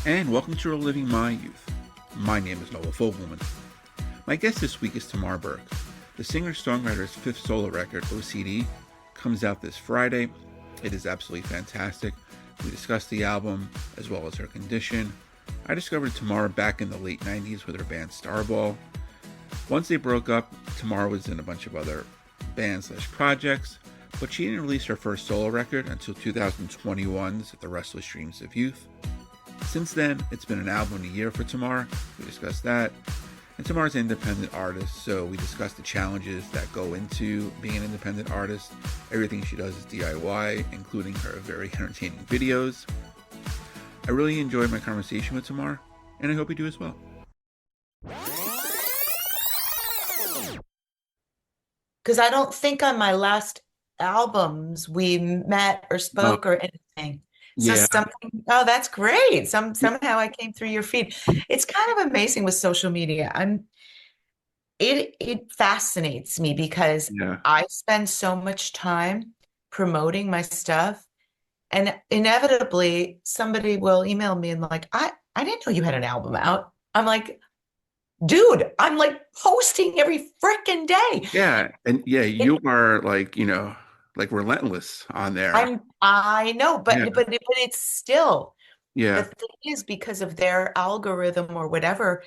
and welcome to Reliving My Youth. My name is Noel. My guest this week is Tamar Berk. The singer-songwriter's fifth solo record, OCD, comes out this Friday. It is absolutely fantastic. We discussed the album, as well as her condition. I discovered Tamar back in the late 90s with her band Starball. Once they broke up, Tamar was in a bunch of other bands/projects, but she didn't release her first solo record until 2021's The Restless Dreams of Youth. Since then, it's been an album a year for Tamar. We discussed that. And Tamar's an independent artist, so we discussed the challenges that go into being an independent artist. Everything she does is DIY, including her very entertaining videos. I really enjoyed my conversation with Tamar, and I hope you do as well. Because I don't think on my last albums we met or spoke or anything. So Yeah. that's great. Somehow I came through your feed. It's kind of amazing with social media. It fascinates me because I spend so much time promoting my stuff, and inevitably somebody will email me and like, I didn't know you had an album out. I'm like, dude, I'm like posting every freaking day. Yeah, and you are like, like relentless on there. I know, but it's still, Yeah. the thing is, because of their algorithm or whatever,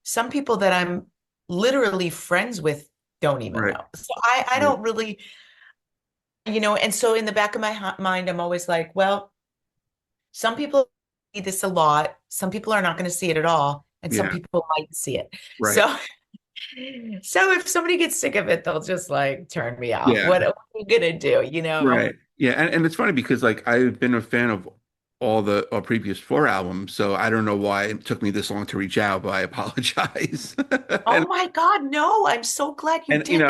some people that I'm literally friends with don't even know. So I don't really, and so in the back of my mind, I'm always like, well, some people see this a lot. Some people are not going to see it at all. And some people might see it. Right. So if somebody gets sick of it, they'll just like turn me off. Yeah. What are we gonna do? Right. Yeah. And it's funny because like I've been a fan of all the previous four albums, so I don't know why it took me this long to reach out, but I apologize. Oh my God, no, I'm so glad you did.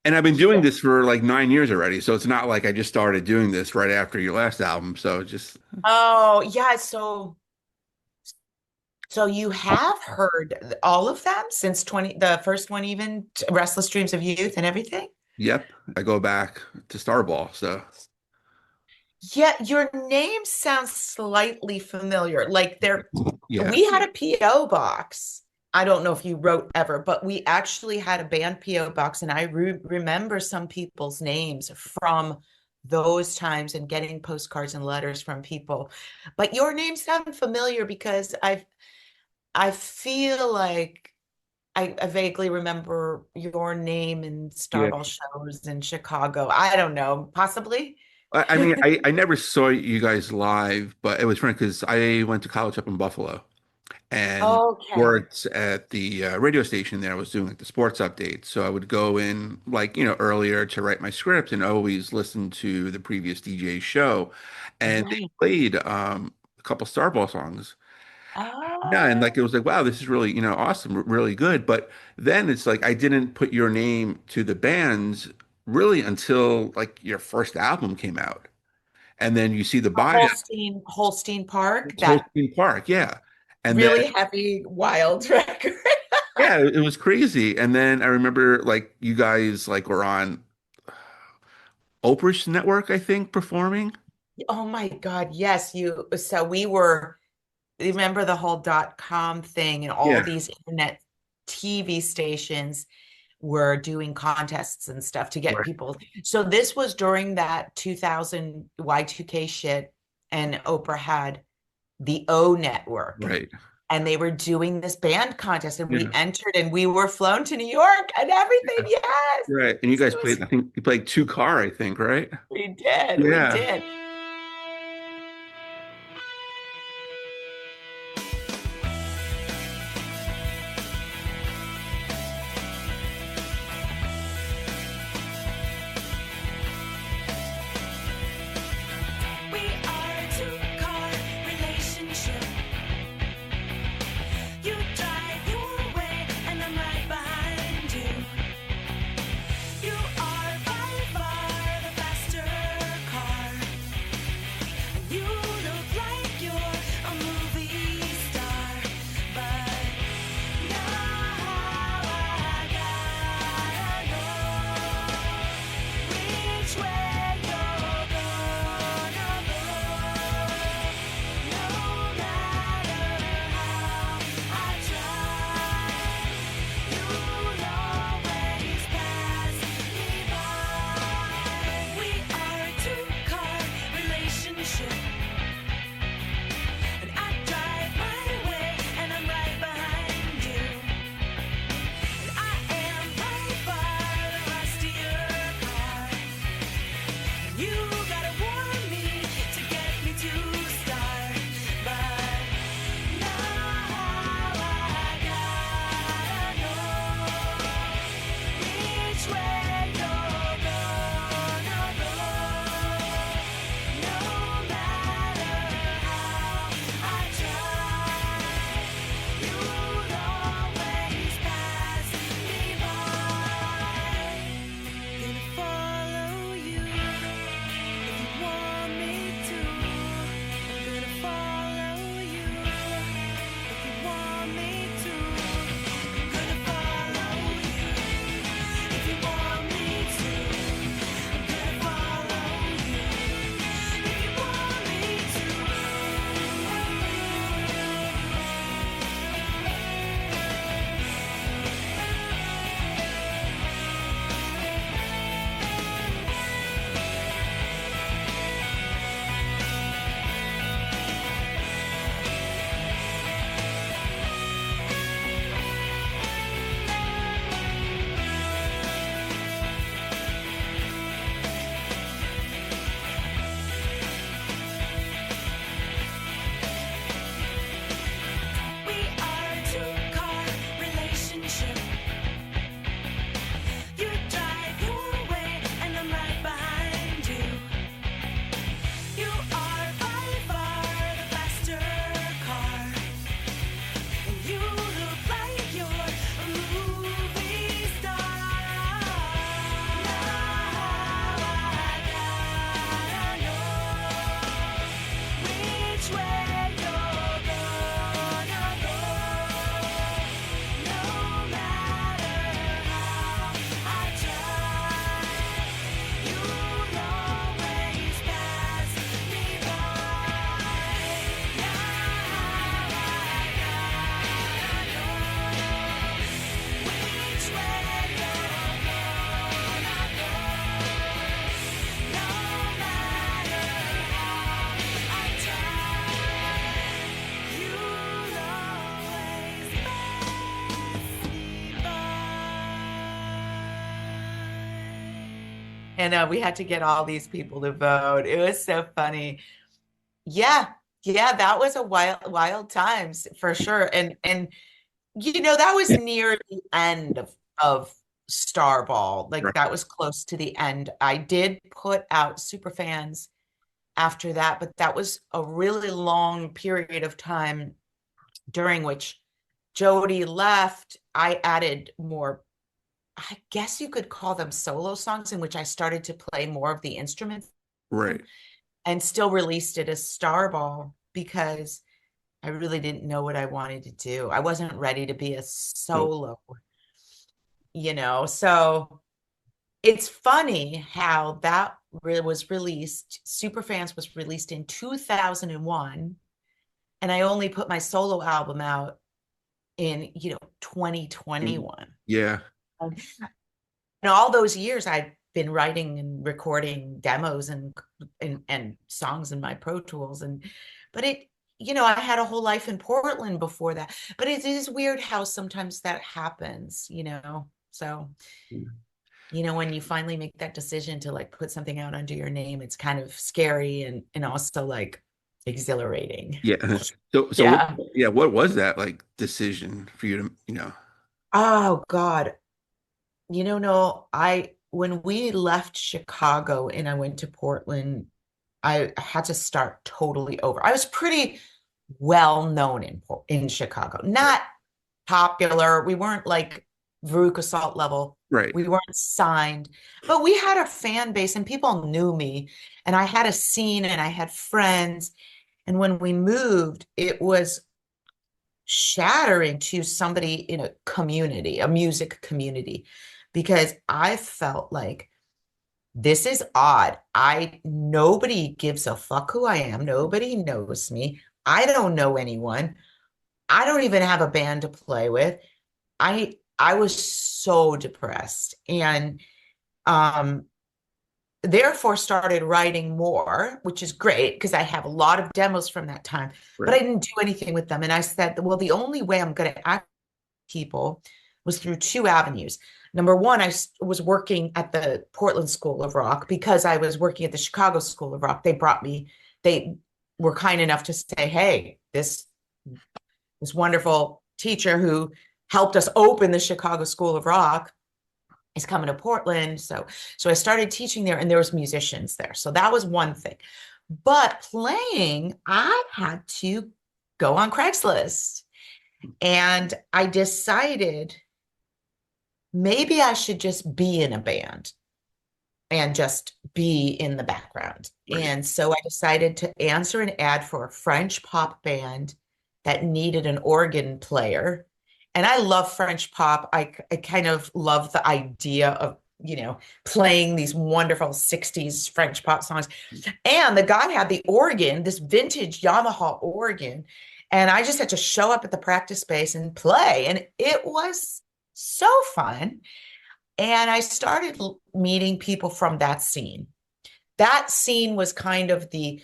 And I've been doing this for like 9 years already, so it's not like I just started doing this right after your last album. So just Oh yeah, so you have heard all of them since the first one, even Restless Dreams of Youth and everything? Yep. I go back to Starball, so Yeah, your name sounds slightly familiar. Like yeah. We had a PO box. I don't know if you wrote ever, but we actually had a band PO box, and I remember some people's names from those times and getting postcards and letters from people. But your name sounded familiar because I feel like I vaguely remember your name in Starball shows in Chicago. I don't know, possibly. I mean, I never saw you guys live, but it was funny because I went to college up in Buffalo and worked at the radio station there. I was doing like the sports updates. So I would go in like, earlier to write my script and always listen to the previous DJ's show. And they played a couple Starball songs. Yeah, and like it was like, wow, this is really, awesome, really good. But then it's like I didn't put your name to the bands really until like your first album came out. And then you see the bio. Holstein Park, Holstein Park, yeah. And really then, heavy, wild record. yeah, it was crazy. And then I remember like you guys like were on Oprah's network, I think, performing. Oh my God, yes. So we were, remember the whole .com thing, and all these internet TV stations were doing contests and stuff to get people. So this was during that 2000 Y2K shit, and Oprah had the O Network. Right. And they were doing this band contest, and we entered, and we were flown to New York and everything. Yes. Right. And you guys played, I think you played Two Car, I think, right? We did. Yeah. We did. And we had to get all these people to vote. It was so funny. Yeah, yeah, that was a wild times for sure. And that was near the end of Starball. Like Right. that was close to the end. I did put out Superfans after that, but that was a really long period of time during which Jody left. I added more, I guess you could call them solo songs, in which I started to play more of the instruments Right. and still released it as Starball because I really didn't know what I wanted to do. I wasn't ready to be a So solo, So it's funny how that was released. Superfans was released in 2001, and I only put my solo album out in, 2021. yeah. And all those years I've been writing and recording demos and songs in my Pro Tools, but I had a whole life in Portland before that. But it is weird how sometimes that happens. So, when you finally make that decision to like put something out under your name, it's kind of scary and also like exhilarating. Yeah. So what, Yeah. yeah, what was that like decision for you to, Oh God. No, when we left Chicago and I went to Portland, I had to start totally over. I was pretty well known in Chicago, right. not popular. We weren't like Veruca Salt level. Right. We weren't signed, but we had a fan base and people knew me, and I had a scene and I had friends. And when we moved, it was shattering to somebody in a community, a music community, because I felt like this is odd. Nobody gives a fuck who I am. Nobody knows me. I don't know anyone. I don't even have a band to play with. I was so depressed and um therefore started writing more, which is great because I have a lot of demos from that time, but I Right. didn't do anything with them. And I said, well, the only way I'm going to act people was through two avenues. Number one, I was working at the Portland School of Rock because I was working at the Chicago School of Rock. They were kind enough to say, hey, this wonderful teacher who helped us open the Chicago School of Rock is coming to Portland. So I started teaching there and there was musicians there. So that was one thing. But playing, I had to go on Craigslist. And I decided maybe I should just be in a band and just be in the background. Right. And so I decided to answer an ad for a French pop band that needed an organ player. And I love French pop. I kind of love the idea of, playing these wonderful 60s French pop songs. And the guy had the organ, this vintage Yamaha organ. And I just had to show up at the practice space and play. And it was so fun. And I started meeting people from that scene. That scene was kind of the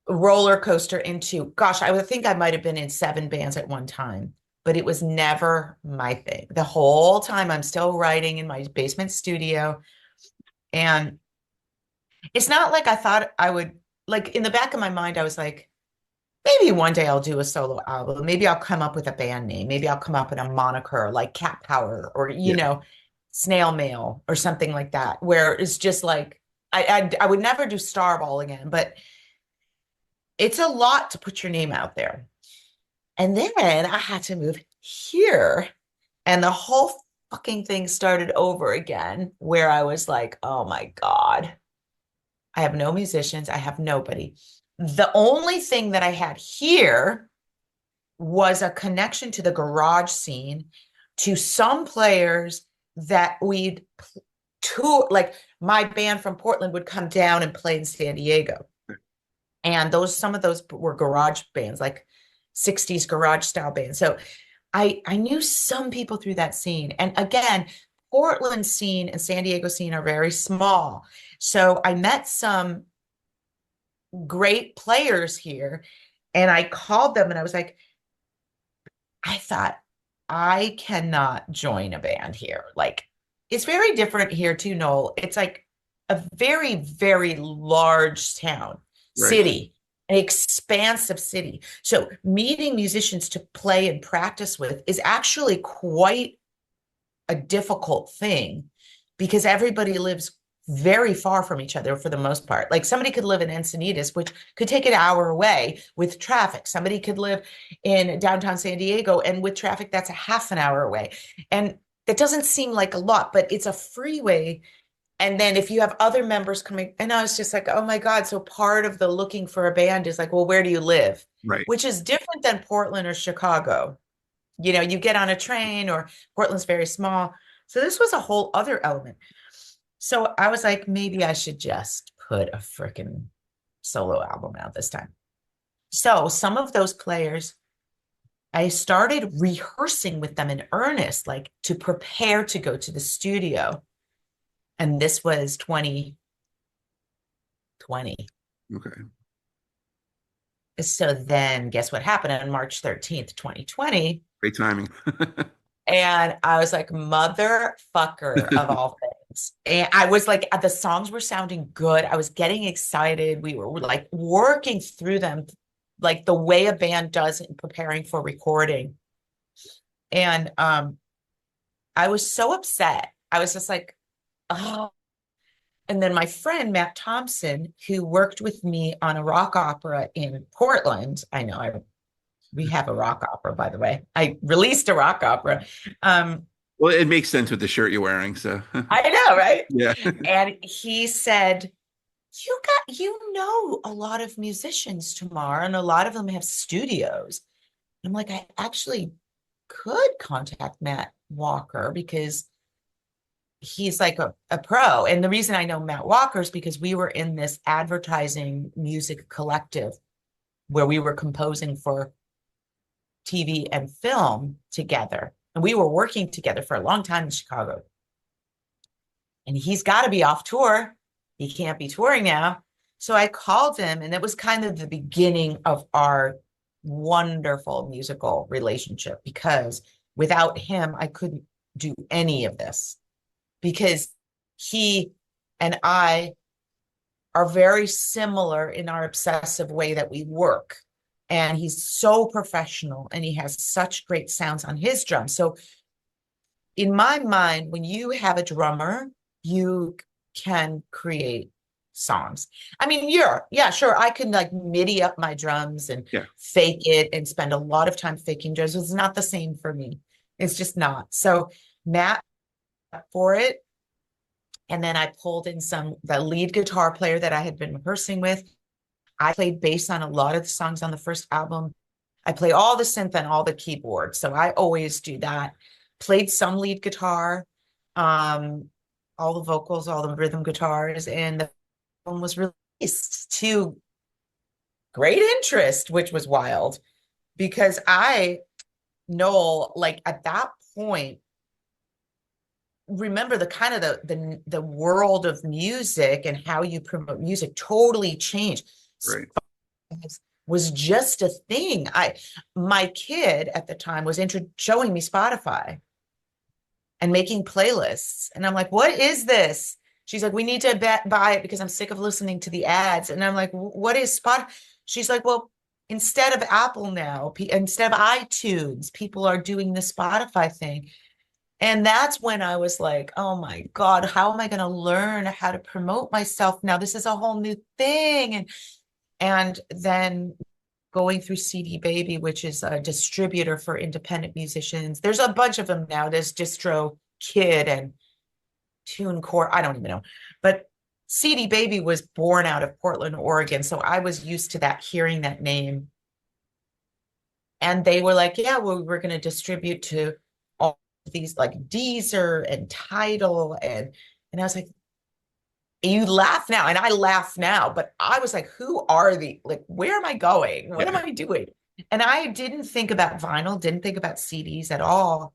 roller coaster into, gosh, I would think I might have been in 7 bands at one time, but it was never my thing. The whole time I'm still writing in my basement studio. And it's not like I thought I would, like in the back of my mind, I was like, maybe one day I'll do a solo album. Maybe I'll come up with a band name. Maybe I'll come up with a moniker like Cat Power or, Yeah. Snail Mail or something like that, where it's just like, I would never do Starball again, but it's a lot to put your name out there. And then I had to move here and the whole fucking thing started over again, where I was like, oh my God, I have no musicians. I have nobody. The only thing that I had here was a connection to the garage scene, to some players that we'd tour, like my band from Portland would come down and play in San Diego. And some of those were garage bands, like 60s garage style bands. So I knew some people through that scene. And again, Portland scene and San Diego scene are very small. So I met some great players here and I called them and I was like, I thought I cannot join a band here. Like it's very different here too, Noel. It's like a very, very large town, Right. city, an expansive city. So meeting musicians to play and practice with is actually quite a difficult thing because everybody lives very far from each other for the most part. Like somebody could live in Encinitas, which could take an hour away with traffic. Somebody could live in downtown San Diego, and with traffic, that's a half an hour away. And that doesn't seem like a lot, but it's a freeway. And then if you have other members coming, and I was just like, oh my God. So part of the looking for a band is like, well, where do you live? Right. Which is different than Portland or Chicago. You know, you get on a train, or Portland's very small. So this was a whole other element. So I was like, maybe I should just put a freaking solo album out this time. So some of those players, I started rehearsing with them in earnest, like to prepare to go to the studio. And this was 2020. Okay. So then guess what happened on March 13th, 2020? Great timing. And I was like, motherfucker of all things. And I was like, the songs were sounding good. I was getting excited. We were like working through them like the way a band does in preparing for recording. And I was so upset. I was just like, oh. And then my friend, Matt Thompson, who worked with me on a rock opera in Portland, I know we have a rock opera, by the way. I released a rock opera. Well, it makes sense with the shirt you're wearing, so I know, right? yeah. And he said, you know, a lot of musicians, Tamar, and a lot of them have studios. I'm like, I actually could contact Matt Walker because he's like a pro. And the reason I know Matt Walker is because we were in this advertising music collective where we were composing for TV and film together. And we were working together for a long time in Chicago. And he's got to be off tour. He can't be touring now. So I called him, and it was kind of the beginning of our wonderful musical relationship because without him, I couldn't do any of this because he and I are very similar in our obsessive way that we work. And he's so professional and he has such great sounds on his drums. So in my mind, when you have a drummer, you can create songs. I mean, yeah, sure. I can like MIDI up my drums and Yeah. fake it and spend a lot of time faking drums. It's not the same for me. It's just not. So Matt for it. And then I pulled in the lead guitar player that I had been rehearsing with. I played bass on a lot of the songs on the first album. I play all the synth and all the keyboard. So I always do that. Played some lead guitar, all the vocals, all the rhythm guitars, and the album was released to great interest, which was wild because Noel, like at that point, remember the kind of the world of music and how you promote music totally changed. Right. Was just a thing. My kid at the time was showing me Spotify and making playlists. And I'm like, what is this? She's like, we need to buy it because I'm sick of listening to the ads. And I'm like, what is Spotify? She's like, well, instead of Apple now, instead of iTunes, people are doing the Spotify thing. And that's when I was like, oh my God, how am I going to learn how to promote myself now? This is a whole new thing. And then going through CD Baby, which is a distributor for independent musicians. There's a bunch of them now. There's Distro Kid and TuneCore. I don't even know. But CD Baby was born out of Portland, Oregon. So I was used to that, hearing that name. And they were like, yeah, well, we're going to distribute to all these like Deezer and Tidal. And I was like, you laugh now, and I laugh now, but I was like, who are like, where am I going? What am I doing? And I didn't think about vinyl, didn't think about CDs at all.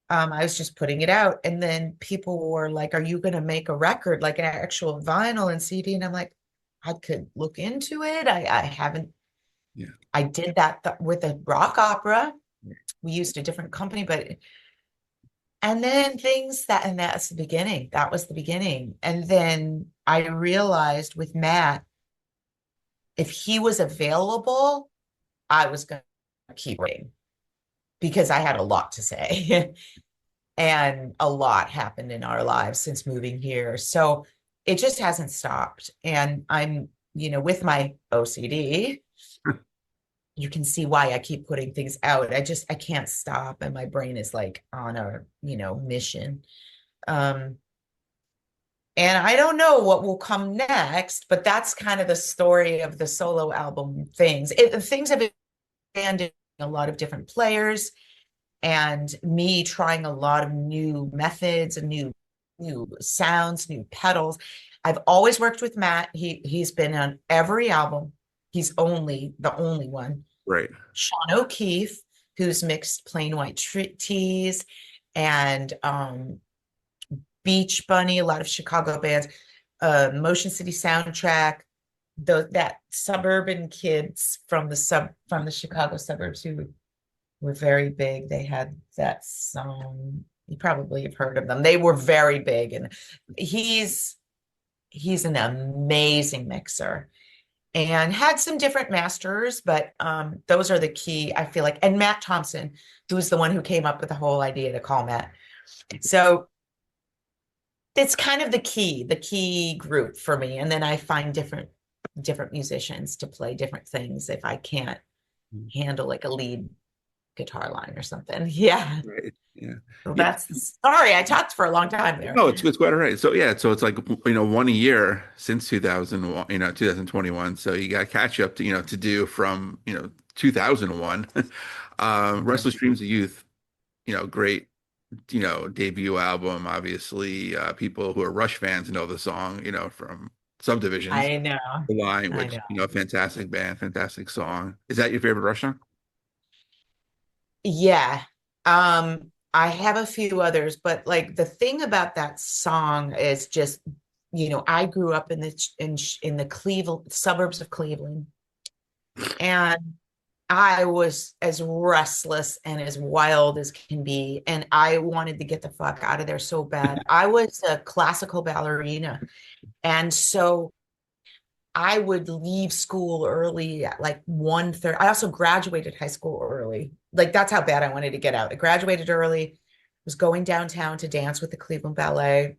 I was just putting it out. And then people were like, are you going to make a record, like an actual vinyl and CD? And I'm like, I could look into it. I haven't. Yeah. I did that with a rock opera. We used a different company, And then and that's the beginning. That was the beginning. And then I realized with Matt, if he was available, I was going to keep writing because I had a lot to say. And a lot happened in our lives since moving here. So it just hasn't stopped. And I'm, with my OCD, you can see why I keep putting things out. I can't stop. And my brain is like on a, mission. And I don't know what will come next, but that's kind of the story of the solo album things. Things have expanded a lot of different players and me trying a lot of new methods and new sounds, new pedals. I've always worked with Matt. He's been on every album. He's the only one. Right. Sean O'Keefe, who's mixed Plain White Tees and Beach Bunny, a lot of Chicago bands, Motion City Soundtrack, that suburban kids from the Chicago suburbs who were very big. They had that song. You probably have heard of them. They were very big, and he's an amazing mixer and had some different masters, but those are the key, I feel like. And Matt Thompson, who's the one who came up with the whole idea to call Matt. So it's kind of the key group for me. And then I find different musicians to play different things if I can't handle like a lead guitar line or something. Yeah. Right. Yeah. So sorry, I talked for a long time there. No, it's quite all right. So yeah, so it's like 1 year since 2001, 2021. So you got catch up to to do from 2001. Restless Dreams of Youth, great debut album. Obviously, people who are Rush fans know the song, from Subdivisions. I know. The Line, which fantastic band, fantastic song. Is that your favorite Rush song? Yeah. I have a few others, but like the thing about that song is just, I grew up in the Cleveland suburbs of Cleveland, and I was as restless and as wild as can be, and I wanted to get the fuck out of there so bad. I was a classical ballerina, and so I would leave school early at like 1:30. I also graduated high school early. Like that's how bad I wanted to get out. I graduated early, was going downtown to dance with the Cleveland Ballet.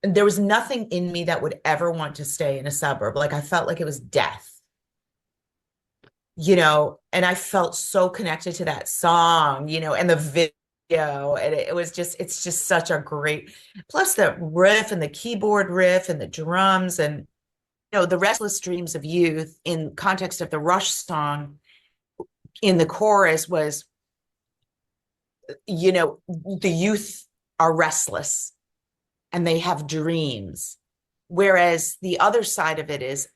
And there was nothing in me that would ever want to stay in a suburb. Like I felt like it was death. And I felt so connected to that song, and the video. And it's just such a great, plus the riff and the keyboard riff and the drums and the Restless Dreams of Youth in context of the Rush song in the chorus was, the youth are restless and they have dreams. Whereas the other side of it is,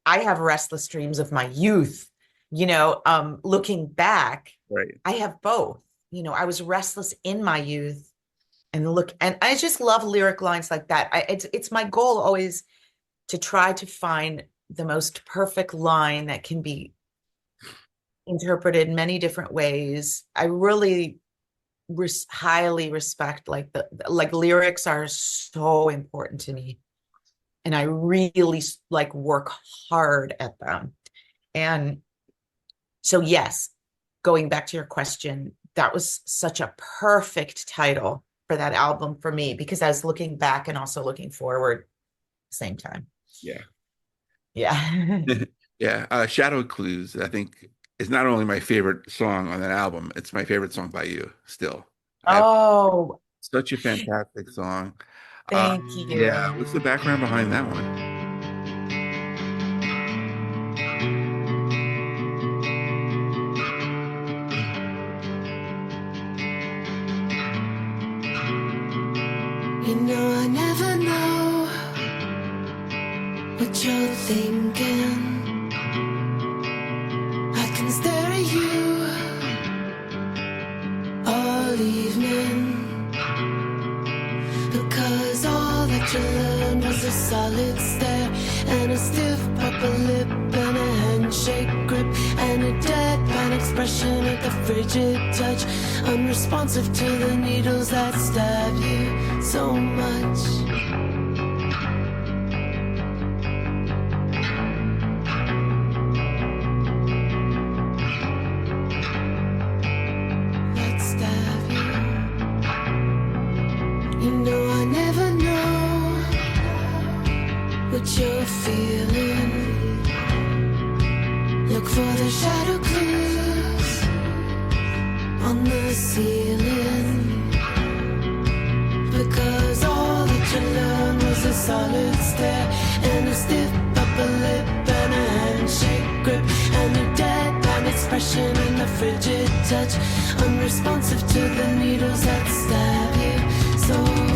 I have restless dreams of my youth, looking back, right. I have both. I was restless in my youth and I just love lyric lines like that. It's my goal always to try to find the most perfect line that can be interpreted in many different ways. I really highly respect like lyrics are so important to me, and I really like work hard at them. And so yes, going back to your question, that was such a perfect title for that album for me, because I was looking back and also looking forward at the same time. Yeah. Yeah. Shadow Clues, I think, is not only my favorite song on that album, it's my favorite song by you still. Oh, such a fantastic song. Thank you. Yeah. What's the background behind that one? I never know what you're thinking. I can stare at you all evening, because all that you learned was a solid stare and a stiff upper lip and a handshake grip and a deadpan expression at the frigid touch, unresponsive to the needles that stab you so much. I never know what you're feeling. Look for the shadow clues on the ceiling, because all that you learned was a solid stare and a stiff upper lip and a handshake grip and a deadpan expression and a frigid touch, unresponsive to the needles that stab you so much.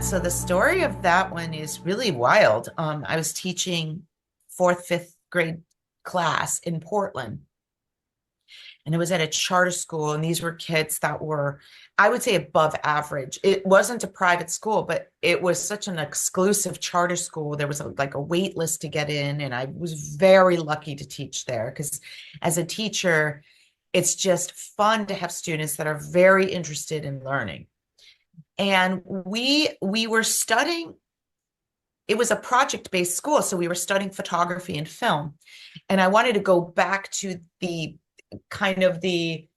So the story of that one is really wild. I was teaching fourth, fifth grade class in Portland, and it was at a charter school. And these were kids that were, I would say, above average. It wasn't a private school, but it was such an exclusive charter school. There was like a wait list to get in. And I was very lucky to teach there, because as a teacher, it's just fun to have students that are very interested in learning. And we were studying, it was a project-based school, so we were studying photography and film. And I wanted to go back to the kind of the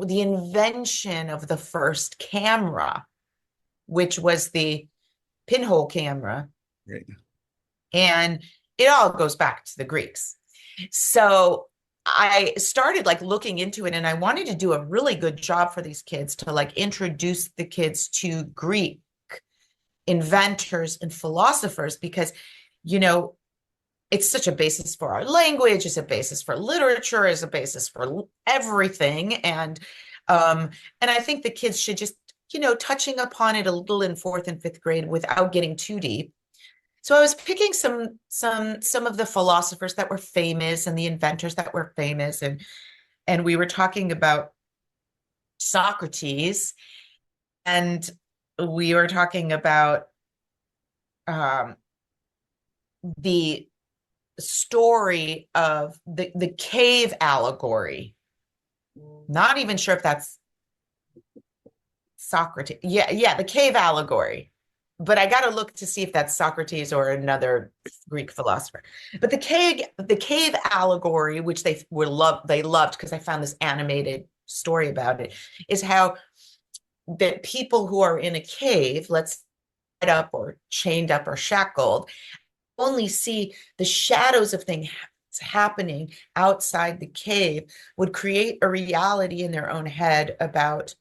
invention of the first camera, which was the pinhole camera. Right. And it all goes back to the Greeks. So I started like looking into it, and I wanted to do a really good job for these kids to like introduce the kids to Greek inventors and philosophers, because, it's such a basis for our language, it's a basis for literature, it's a basis for everything. And I think the kids should just, touching upon it a little in fourth and fifth grade without getting too deep. So I was picking some of the philosophers that were famous and the inventors that were famous, and we were talking about Socrates, and we were talking about the story of the cave allegory. Not even sure if that's Socrates. Yeah, the cave allegory. But I got to look to see if that's Socrates or another Greek philosopher. But the cave allegory, which they loved because I found this animated story about it, is how that people who are in a cave, let's tied up or chained up or shackled, only see the shadows of things happening outside the cave, would create a reality in their own head about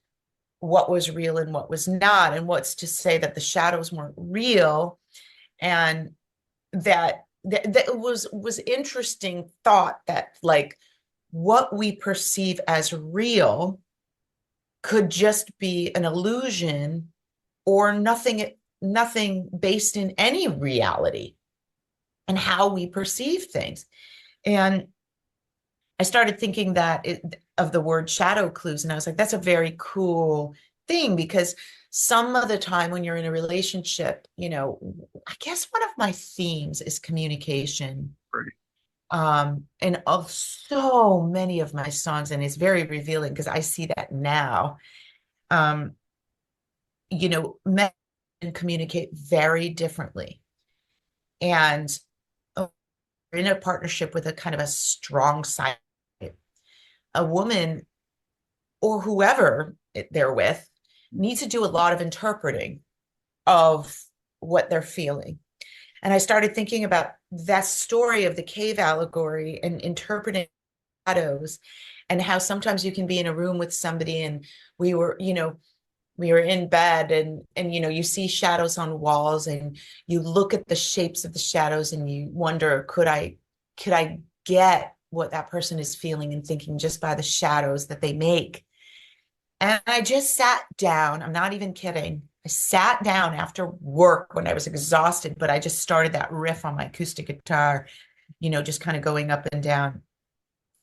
what was real and what was not, and what's to say that the shadows weren't real. And that was interesting thought, that like what we perceive as real could just be an illusion or nothing based in any reality, and how we perceive things. And I started thinking of the word shadow clues, and I was like, that's a very cool thing, because some of the time when you're in a relationship, I guess one of my themes is communication. Right. And of so many of my songs, and it's very revealing because I see that now. Men and communicate very differently. And in a partnership with a kind of a strong side, a woman or whoever they're with needs to do a lot of interpreting of what they're feeling. And I started thinking about that story of the cave allegory and interpreting shadows, and how sometimes you can be in a room with somebody and we were in bed, and you see shadows on walls, and you look at the shapes of the shadows and you wonder, could I get what that person is feeling and thinking just by the shadows that they make? And I just sat down. I'm not even kidding. I sat down after work when I was exhausted, but I just started that riff on my acoustic guitar, just kind of going up and down.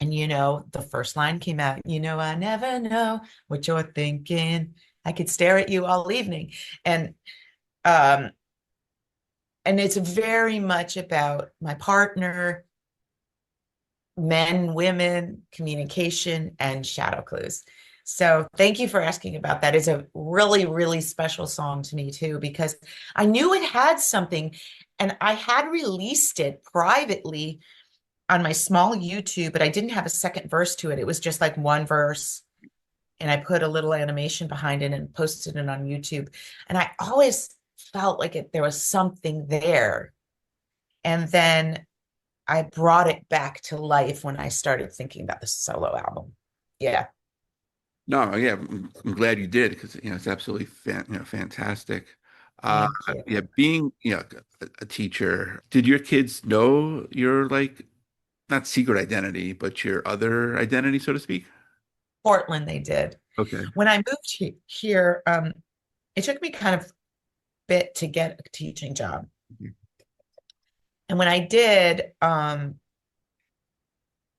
And, the first line came out, I never know what you're thinking. I could stare at you all evening. And it's very much about my partner, men, women, communication, and shadow clues. So thank you for asking about that. It's a really, really special song to me too, because I knew it had something, and I had released it privately on my small YouTube, but I didn't have a second verse to it. It was just like one verse, and I put a little animation behind it and posted it on YouTube. And I always felt like there was something there. And then I brought it back to life when I started thinking about the solo album. Yeah. No, yeah, I'm glad you did, because it's absolutely fantastic. Uh, Thank you. yeah, being a teacher, did your kids know your, like, not secret identity, but your other identity, so to speak? Portland, they did. Okay. When I moved here, it took me kind of a bit to get a teaching job. Mhm. And when I did,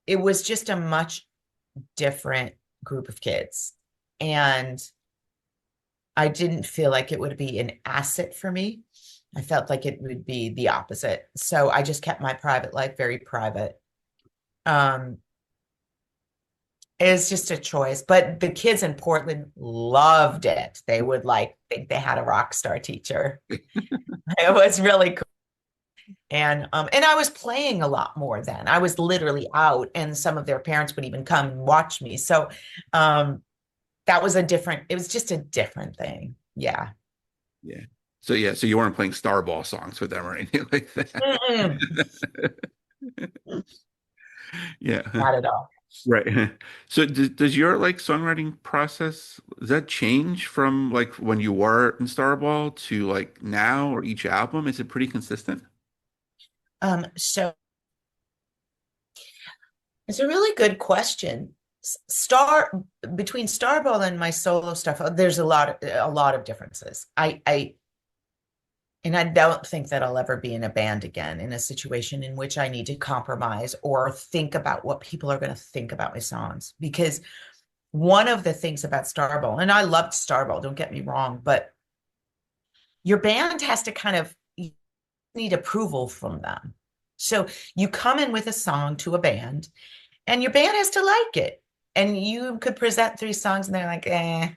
it was just a much different group of kids. And I didn't feel like it would be an asset for me. I felt like it would be the opposite. So I just kept my private life very private. It was just a choice. But the kids in Portland loved it. They would think they had a rock star teacher. It was really cool. And I was playing a lot more then. I was literally out, and some of their parents would even come and watch me. So it was just a different thing. Yeah. Yeah. So you weren't playing Starball songs with them or anything like that. Yeah. Not at all. Right. So does your, like, songwriting process, does that change from, like, when you were in Starball to, like, now, or each album? Is it pretty consistent? So it's a really good question. Between Starball and my solo stuff, there's a lot of differences. And I don't think that I'll ever be in a band again in a situation in which I need to compromise or think about what people are going to think about my songs. Because one of the things about Starball, and I loved Starball, don't get me wrong, but your band has to kind of need approval from them. So you come in with a song to a band, and your band has to like it. And you could present 3 songs and they're like, I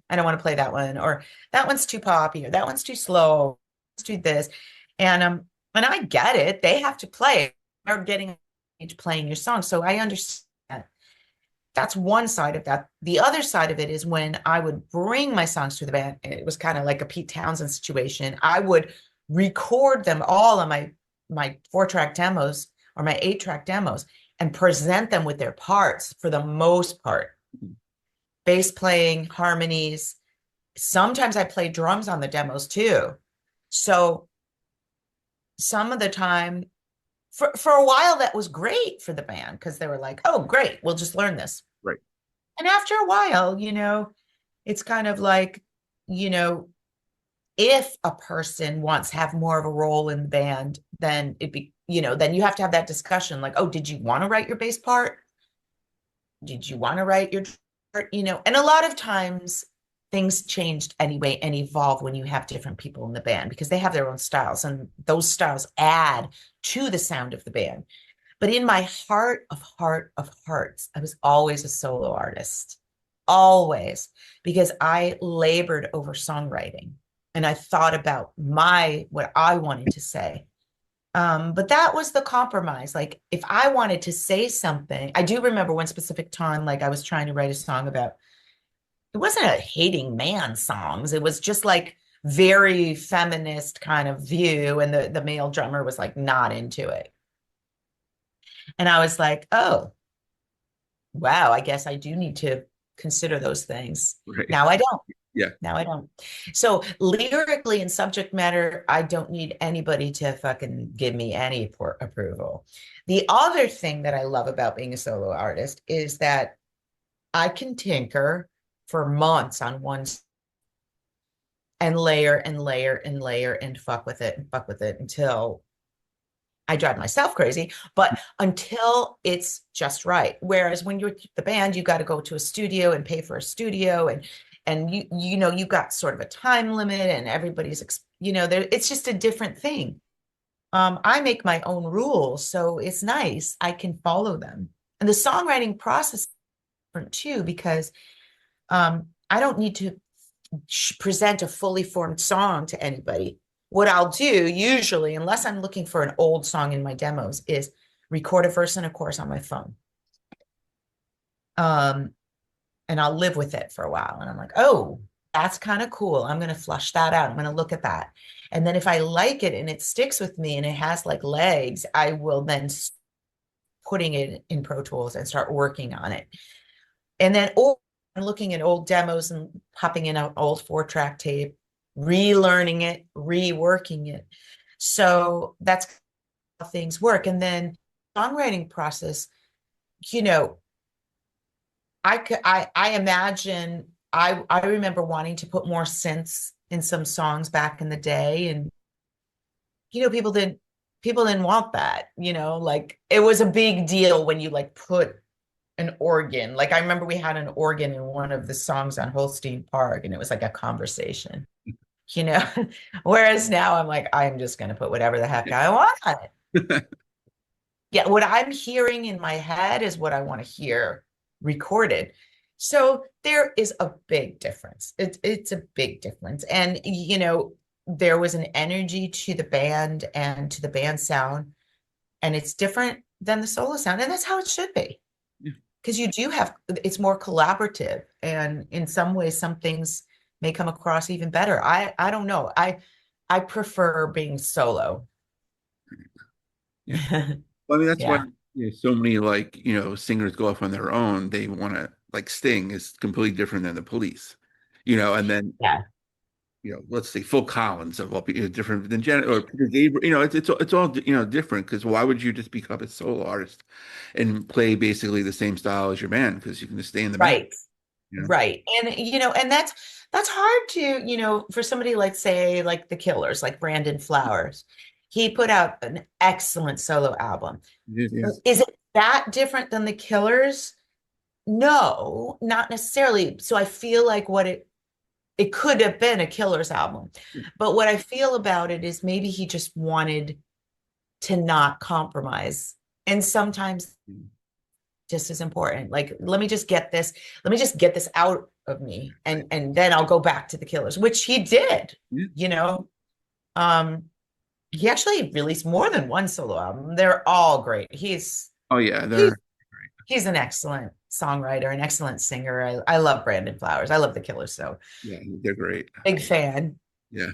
don't want to play that one, or that one's too poppy, or that one's too slow, let's do this. And I get it. They have to play. They're getting playing your song. So I understand that. That's one side of that. The other side of it is when I would bring my songs to the band, and it was kind of like a Pete Townsend situation. I would record them all on my 4-track demos or my 8-track demos and present them with their parts for the most part. Bass playing, harmonies. Sometimes I play drums on the demos too. So some of the time, for a while, that was great for the band, because they were like, oh, great, we'll just learn this. Right. And after a while, it's kind of like, if a person wants to have more of a role in the band, then then you have to have that discussion, like, oh, did you want to write your bass part? Did you want to write your part? And a lot of times things changed anyway and evolve when you have different people in the band, because they have their own styles, and those styles add to the sound of the band. But in my heart of hearts, I was always a solo artist, always, because I labored over songwriting. and I thought about what I wanted to say. But that was the compromise. Like if I wanted to say something, I do remember one specific time, like I was trying to write a song about, it wasn't a hating man songs. It was just like very feminist kind of view. And the male drummer was like not into it. And I was like, oh, wow, I guess I do need to consider those things. Right. Now I don't. Yeah. Now I don't. So lyrically and subject matter, I don't need anybody to fucking give me any approval. The other thing that I love about being a solo artist is that I can tinker for months on one and layer and layer and layer and fuck with it until I drive myself crazy, but until it's just right. Whereas when you're the band, you got to go to a studio and pay for a studio, and you know you've got sort of a time limit, and everybody's there. It's just a different thing. I make my own rules, so it's nice. I can follow them, and the songwriting process is different too because I don't need to present a fully formed song to anybody. What I'll do usually, unless I'm looking for an old song in my demos, is record a verse and a chorus on my phone. And I'll live with it for a while. And I'm like, oh, that's kind of cool. I'm going to flush that out. I'm going to look at that. And then if I like it and it sticks with me and it has like legs, I will then putting it in Pro Tools and start working on it. And then looking at old demos and popping in an old 4-track tape, relearning it, reworking it. So that's how things work. And then songwriting process, I imagine I remember wanting to put more synths in some songs back in the day, and people didn't want that. Like it was a big deal when you like put an organ. Like I remember we had an organ in one of the songs on Holstein Park, and it was like a conversation. Whereas now I'm like, I'm just going to put whatever the heck I want on it. Yeah, what I'm hearing in my head is what I want to hear recorded. So there is a big difference. It's a big difference. And, there was an energy to the band and to the band sound, and it's different than the solo sound. And that's how it should be. Because you do it's more collaborative. And in some ways, some things may come across even better. I don't know. I prefer being solo. Yeah. Well, I mean, that's why so many singers go off on their own. They want to like Sting is completely different than the Police, and then let's say Phil Collins of all different than Janet or Peter Gabriel. It's all different because why would you just become a solo artist and play basically the same style as your band because you can just stay in the band. Right. And and that's hard to for somebody like say like the Killers, like Brandon Flowers. He put out an excellent solo album. Yes. Is it that different than the Killers? No, not necessarily. So I feel like it could have been a Killers album. But what I feel about it is maybe he just wanted to not compromise. And sometimes just as important. Like, let me just get this out of me. And then I'll go back to the Killers, which he did, he actually released more than one solo album. They're all great. He's an excellent songwriter, an excellent singer. I love Brandon Flowers. I love the Killers. So yeah, they're great. Big fan. Yeah.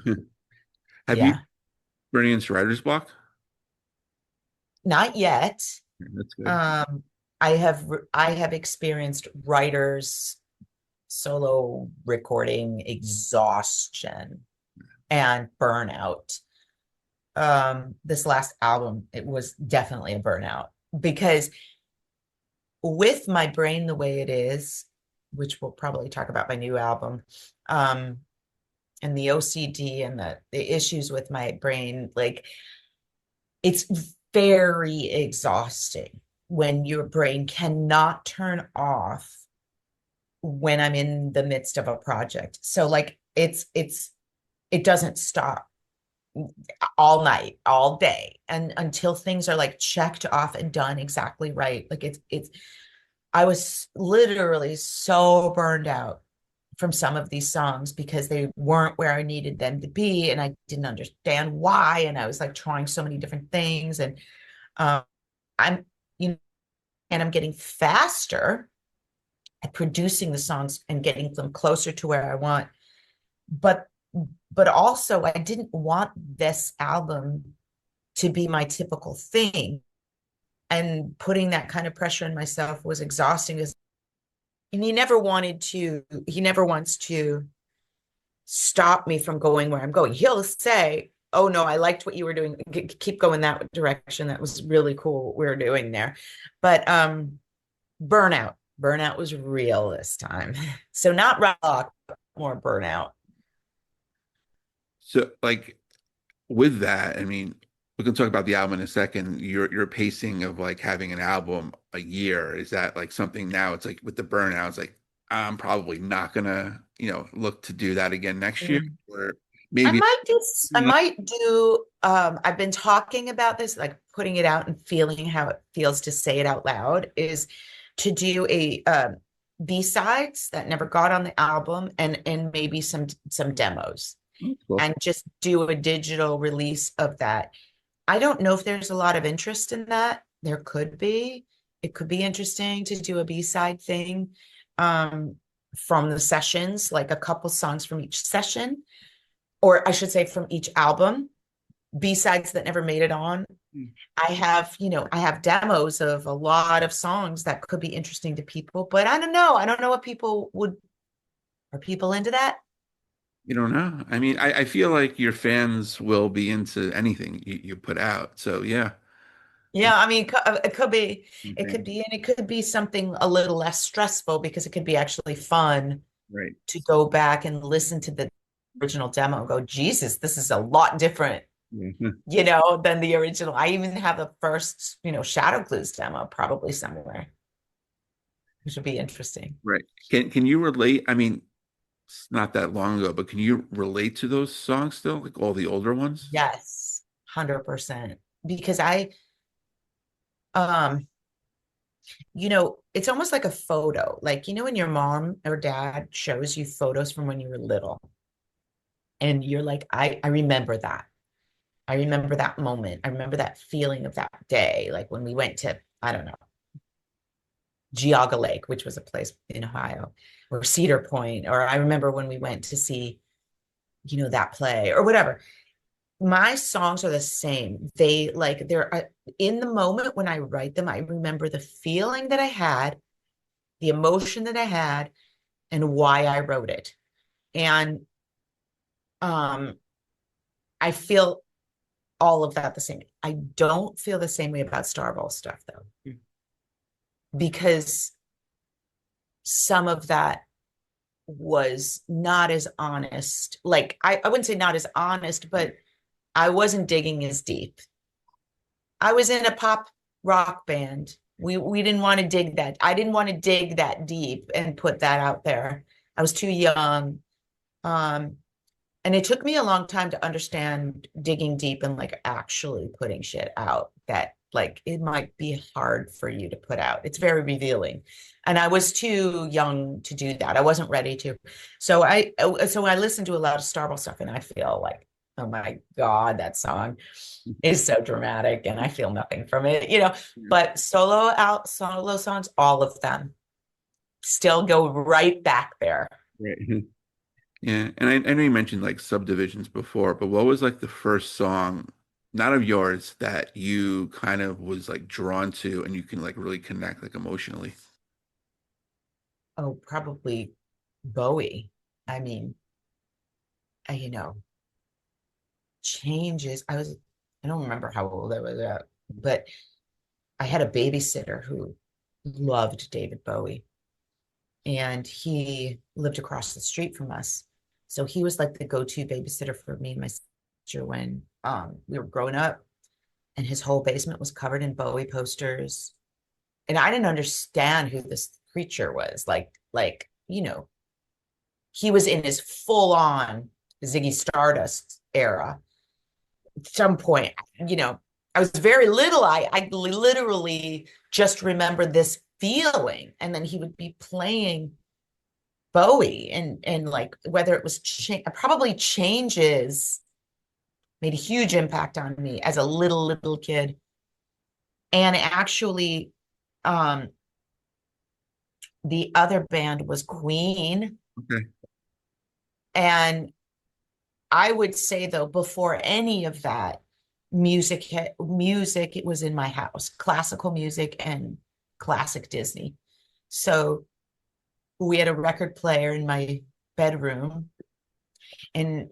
Have you experienced writer's block? Not yet. That's good. I have experienced writers solo recording exhaustion and burnout. This last album, it was definitely a burnout because with my brain the way it is, which we'll probably talk about my new album, and the OCD and the issues with my brain, like it's very exhausting when your brain cannot turn off when I'm in the midst of a project. So like it doesn't stop all night, all day, and until things are like checked off and done exactly right. Like I was literally so burned out from some of these songs because they weren't where I needed them to be, and I didn't understand why, and I was like trying so many different things, and um, I'm you know, and I'm getting faster at producing the songs and getting them closer to where I want. But also I didn't want this album to be my typical thing. And putting that kind of pressure on myself was exhausting. And he never wants to stop me from going where I'm going. He'll say, oh no, I liked what you were doing. Keep going that direction. That was really cool what we were doing there. But burnout was real this time. So not rock, but more burnout. So like with that, I mean, we can talk about the album in a second. Your pacing of like having an album a year, is that like something now? It's like with the burnout, it's like I'm probably not gonna, look to do that again next year, or maybe I might do I've been talking about this, like putting it out and feeling how it feels to say it out loud, is to do a B-sides that never got on the album, and maybe some demos, cool. and just do a digital release of that. I don't know if there's a lot of interest in that. There could be. It could be interesting to do a B-side thing from the sessions, like a couple songs from each session, or I should say from each album, B-sides that never made it on. I have demos of a lot of songs that could be interesting to people, but I don't know. I don't know what are people into that? You don't know. I mean, I feel like your fans will be into anything you put out. So yeah. Yeah, I mean, it could be, Okay. and it could be something a little less stressful because it could be actually fun Right. to go back and listen to the original demo and go, Jesus, this is a lot different, Yeah. than the original. I even have the first, Shadow Clues demo probably somewhere, which would be interesting. Right. Can you relate? I mean, it's not that long ago, but can you relate to those songs still, like all the older ones? Yes, 100%. Because um, it's almost like a photo. Like, when your mom or dad shows you photos from when you were little, and you're like, I remember that. I remember that moment. I remember that feeling of that day, like when we went to, I don't know, Geauga Lake, which was a place in Ohio, or Cedar Point, or I remember when we went to see, that play or whatever. My songs are the same. They're in the moment when I write them, I remember the feeling that I had, the emotion that I had, and why I wrote it. And I feel all of that the same. I don't feel the same way about Starball stuff though, because some of that was not as honest. Like I wouldn't say not as honest, but I wasn't digging as deep. I was in a pop rock band. We didn't want to dig that. I didn't want to dig that deep and put that out there. I was too young. And it took me a long time to understand digging deep and like actually putting shit out that like it might be hard for you to put out. It's very revealing. And I was too young to do that. I wasn't ready to. So I listened to a lot of Starball stuff, and I feel like, oh my God, that song is so dramatic and I feel nothing from it. But solo songs, all of them still go right back there. Right. Yeah, and I know you mentioned like subdivisions before, but what was like the first song, not of yours, that you kind of was like drawn to and you can like really connect like emotionally? Oh, probably Bowie. I mean, you know, changes. I don't remember how old I was at, but I had a babysitter who loved David Bowie, and he lived across the street from us. So he was like the go-to babysitter for me and my sister when we were growing up, and his whole basement was covered in Bowie posters. And I didn't understand who this creature was. He was in his full-on Ziggy Stardust era. At some point, I was very little. I literally just remember this feeling. And then he would be playing Bowie, and like whether it was probably Changes made a huge impact on me as a little kid. And actually, the other band was Queen. Okay. And I would say, though, before any of that, music, it was in my house, classical music and classic Disney. So we had a record player in my bedroom, and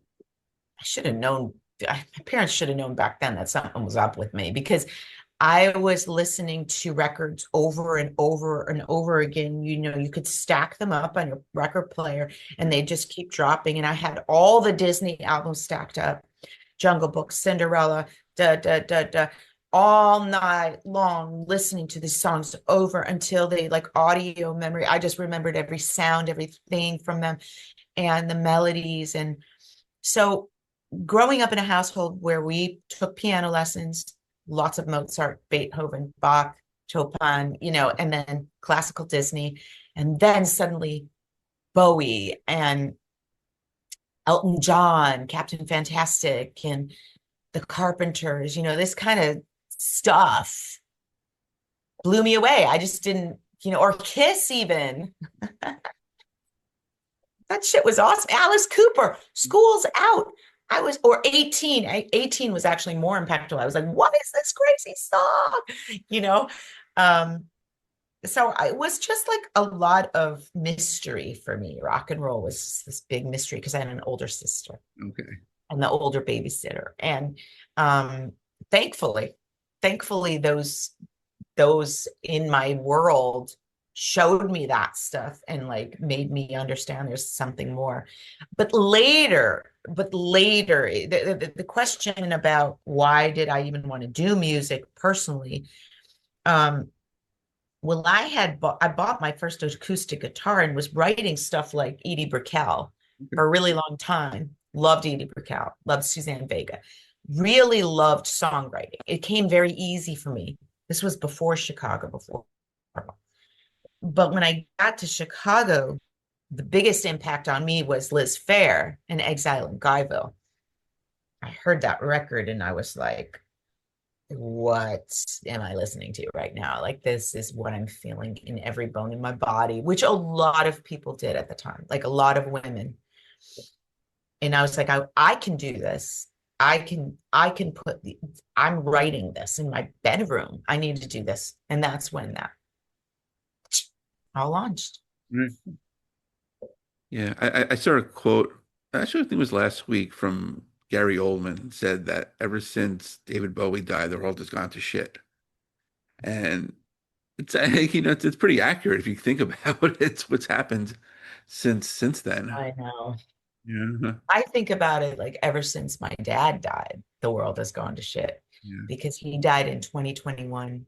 I should have known, my parents should have known back then that something was up with me, because I was listening to records over and over and over again. You know, you could stack them up on your record player and they just keep dropping. And I had all the Disney albums stacked up, Jungle Book, Cinderella, da, da, da, da, all night long, listening to these songs over until they, like, audio memory. I just remembered every sound, everything from them, and the melodies. And so growing up in a household where we took piano lessons, lots of Mozart, Beethoven, Bach, Chopin, you know, and then classical Disney, and then suddenly Bowie and Elton John, Captain Fantastic, and the Carpenters, you know, this kind of stuff blew me away. I just didn't, you know, or Kiss even. That shit was awesome. Alice Cooper, School's Out. Or 18. 18 was actually more impactful. I was like, what is this crazy song? You know? So it was just like a lot of mystery for me. Rock and roll was this big mystery because I had an older sister. Okay. And the older babysitter. And thankfully, those in my world showed me that stuff and like made me understand there's something more. But later, the question about why did I even want to do music personally, well, I bought my first acoustic guitar and was writing stuff like Edie Brickell for a really long time. Loved Edie Brickell, loved Suzanne Vega, really loved songwriting. It came very easy for me. This was before Chicago, but when I got to Chicago, the biggest impact on me was Liz Phair and Exile in Guyville. I heard that record and I was like, what am I listening to right now? Like, this is what I'm feeling in every bone in my body, which a lot of people did at the time, like a lot of women. And I was like, I can do this. I'm writing this in my bedroom. I need to do this. And that's when that all launched. Mm-hmm. Yeah, I saw a quote, actually, I think it was last week, from Gary Oldman, said that ever since David Bowie died, the world has gone to shit. And it's, you know, it's pretty accurate if you think about it. It's what's happened since then. I know. Yeah. I think about it like ever since my dad died, the world has gone to shit, because he died in 2021.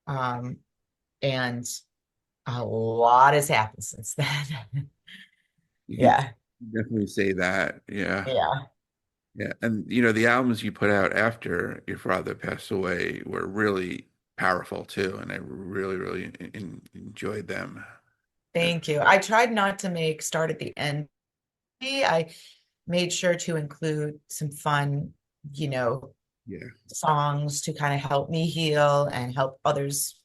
And a lot has happened since then. Yeah. Definitely say that. Yeah. Yeah. Yeah. And, you know, the albums you put out after your father passed away were really powerful too. And I really enjoyed them. Thank you. I tried not to make start at the end. I made sure to include some fun, you know, songs to kind of help me heal and help others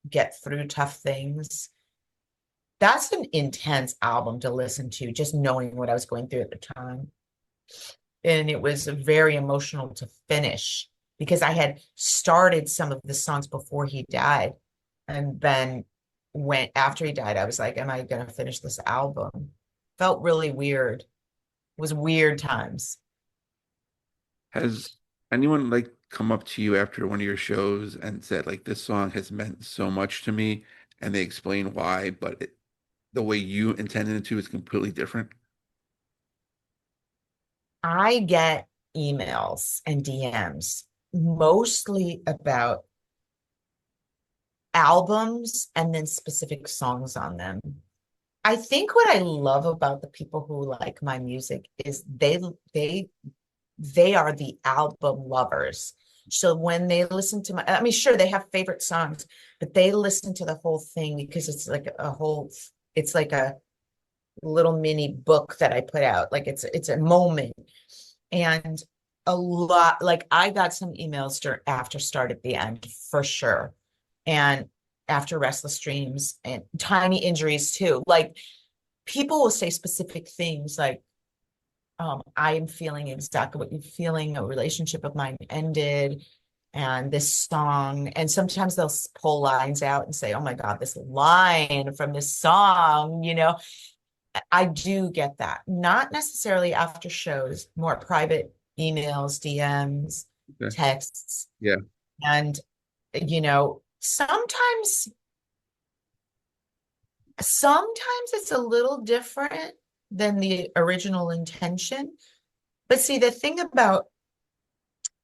get through tough things. That's an intense album to listen to, just knowing what I was going through at the time. And it was very emotional to finish because I had started some of the songs before he died. And then after he died, I was like, am I going to finish this album? Felt really weird. It was weird times. Has anyone like come up to you after one of your shows and said, like, this song has meant so much to me, and they explain why, but the way you intended it to is completely different? I get emails and DMs mostly about albums and then specific songs on them. I think what I love about the people who like my music is they are the album lovers. So when they listen to I mean, sure, they have favorite songs, but they listen to the whole thing because it's like little mini book that I put out. Like it's a moment. And a lot, like I got some emails after Start at the End for sure. And after Restless Dreams and Tiny Injuries too. Like people will say specific things like, I am feeling exactly what you're feeling. A relationship of mine ended, and this song. And sometimes they'll pull lines out and say, "Oh my God, this line from this song." I do get that. Not necessarily after shows, more private emails, DMs, Okay. texts, Yeah. and sometimes it's a little different than the original intention. But see, the thing about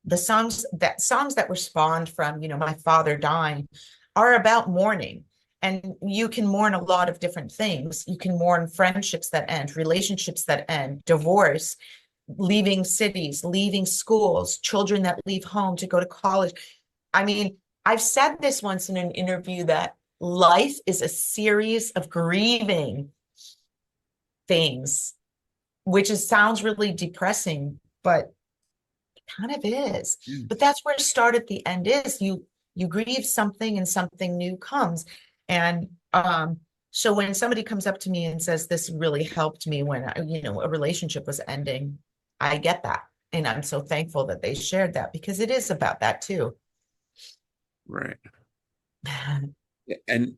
the songs that were spawned from, my father dying are about mourning. And you can mourn a lot of different things. You can mourn friendships that end, relationships that end, divorce, leaving cities, leaving schools, children that leave home to go to college. I mean, I've said this once in an interview that life is a series of grieving things, which sounds really depressing, but it kind of is. But that's where Start at the End is. You grieve something and something new comes. And so when somebody comes up to me and says, this really helped me when a relationship was ending, I get that. And I'm so thankful that they shared that, because it is about that too. Right. And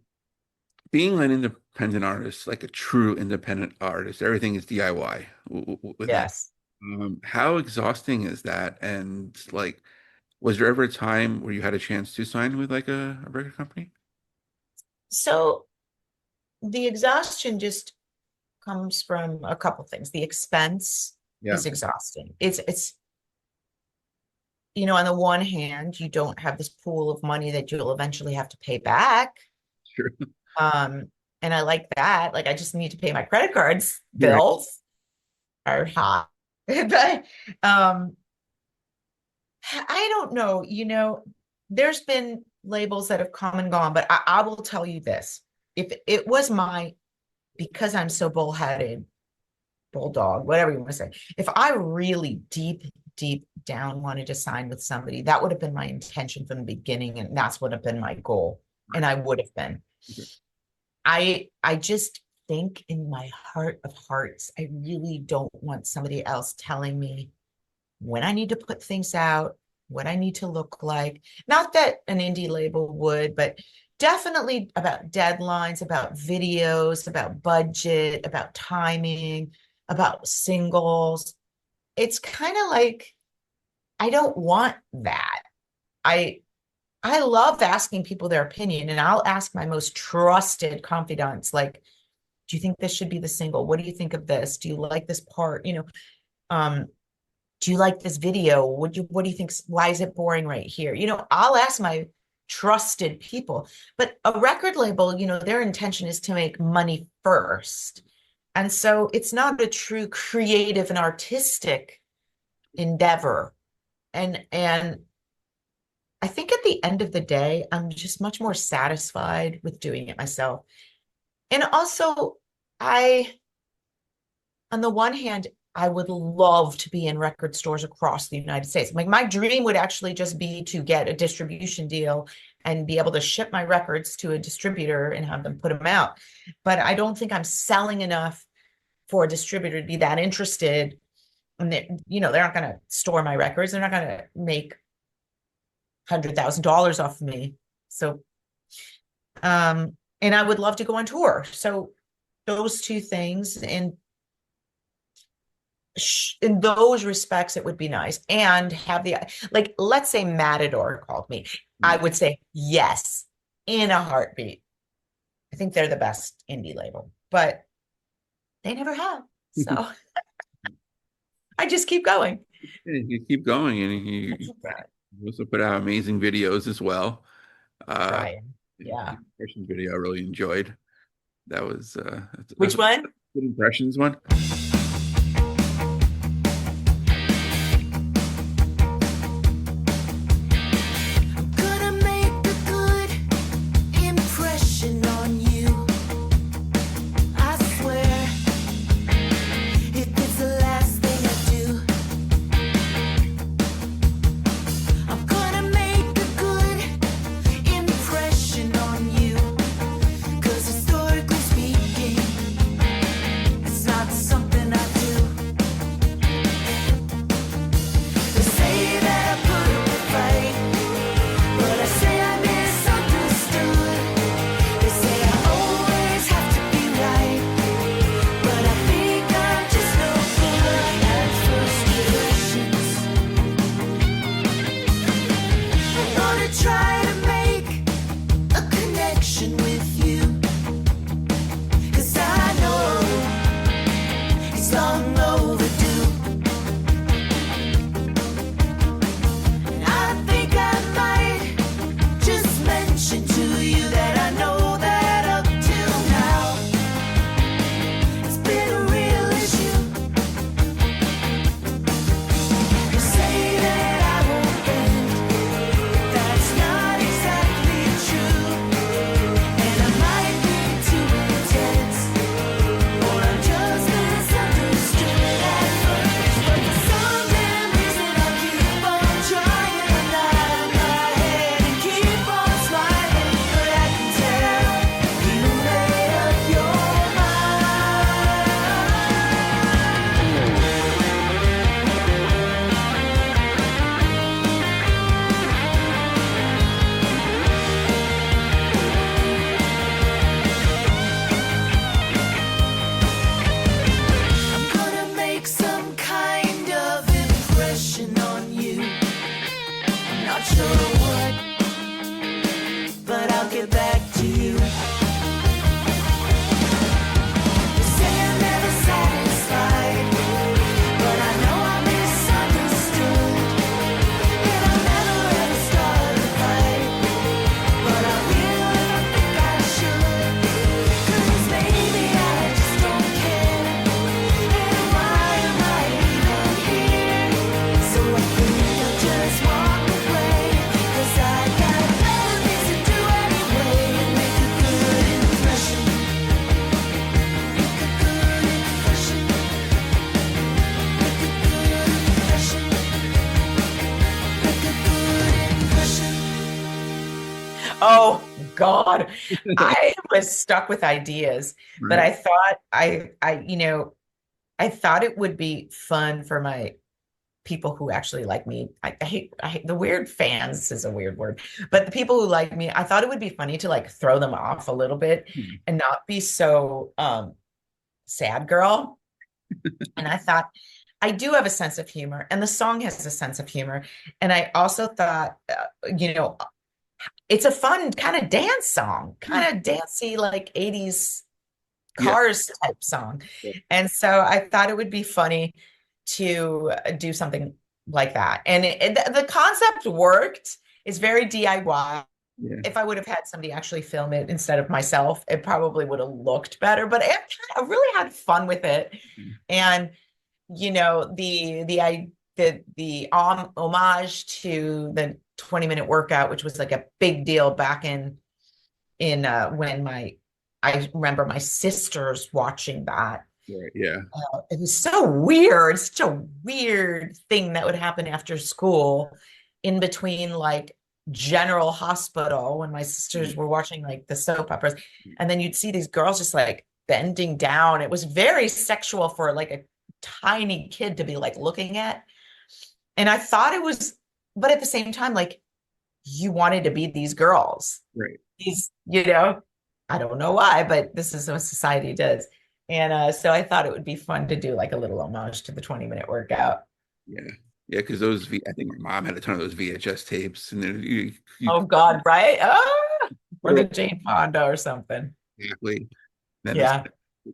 being an independent artist, like a true independent artist, everything is DIY with that. Yes. How exhausting is that? And like, was there ever a time where you had a chance to sign with like a record company? So the exhaustion just comes from a couple things. The expense is exhausting. It's on the one hand, you don't have this pool of money that you'll eventually have to pay back. Sure. And I like that. Like I just need to pay my credit cards bills are high. But I don't know, there's been labels that have come and gone, but I will tell you this. If it was because I'm so bullheaded, bulldog, whatever you want to say, if I really deep down wanted to sign with somebody, that would have been my intention from the beginning, and that's would have been my goal. And I would have been. I just think in my heart of hearts, I really don't want somebody else telling me when I need to put things out, what I need to look like. Not that an indie label would, but definitely about deadlines, about videos, about budget, about timing, about singles. It's kind of like, I don't want that. I love asking people their opinion, and I'll ask my most trusted confidants, like, do you think this should be the single? What do you think of this? Do you like this part? Do you like this video? What do you think? Why is it boring right here? I'll ask my trusted people, but a record label, their intention is to make money first. And so it's not a true creative and artistic endeavor. And I think at the end of the day, I'm just much more satisfied with doing it myself. And also, on the one hand, I would love to be in record stores across the United States. Like my dream would actually just be to get a distribution deal and be able to ship my records to a distributor and have them put them out. But I don't think I'm selling enough for a distributor to be that interested. And they're not going to store my records. They're not going to make $100,000 off of me. So, and I would love to go on tour. So those two things, and in those respects, it would be nice. And have let's say Matador called me. I would say yes, in a heartbeat. I think they're the best indie label, but they never have. So I just keep going. You keep going, and you also put out amazing videos as well. Right. Yeah. The impressions video I really enjoyed. That was which one? Good impressions one. try to make a connection with you, 'cause I know it's long overdue. And I think I might just mention to you that I know that up till now it's been a real issue. You say that I won't bend, that's not exactly true. And I might be too intense, or I'm just misunderstood at first. But for some damn reason I'll keep on trying to nod my head and keep on smiling. But I can tell you made up your mind. I'm gonna make some kind of impression on you. I'm not sure what, but I'll get back to you. You say I'm never satisfied, but I know I'm misunderstood. And I'll never ever start a fight, but I will if I think I should. 'Cause maybe I just don't care. And why am I even here? So I think I'll just walk away, 'cause I got better things to do anyway. And make a good impression. Make a good impression. Make a good impression. Make a good impression. Oh God, I was stuck with ideas, but I thought I thought it would be fun for my people who actually like me. I hate the weird fans is a weird word, but the people who like me, I thought it would be funny to like throw them off a little bit and not be so sad girl. And I thought I do have a sense of humor, and the song has a sense of humor. And I also thought, it's a fun kind of dance song, kind of dancey, like 80s Cars type song. Yeah. And so I thought it would be funny to do something like that. And the concept worked. It's very DIY. Yeah. If I would have had somebody actually film it instead of myself, it probably would have looked better. But I really had fun with it. And the homage to the 20-minute workout, which was like a big deal back in when I remember my sisters watching that. Right, yeah. It was so weird, such a weird thing that would happen after school in between like General Hospital when my sisters were watching like the soap operas. And then you'd see these girls just like bending down. It was very sexual for like a tiny kid to be like looking at. And I thought it was, but at the same time, like you wanted to be these girls. Right. These, I don't know why, but this is what society does. And so I thought it would be fun to do like a little homage to the 20-minute workout. Yeah. Yeah, because I think my mom had a ton of those VHS tapes. And then you Oh God, right? Or the Jane Fonda or something. Exactly. Then Yeah.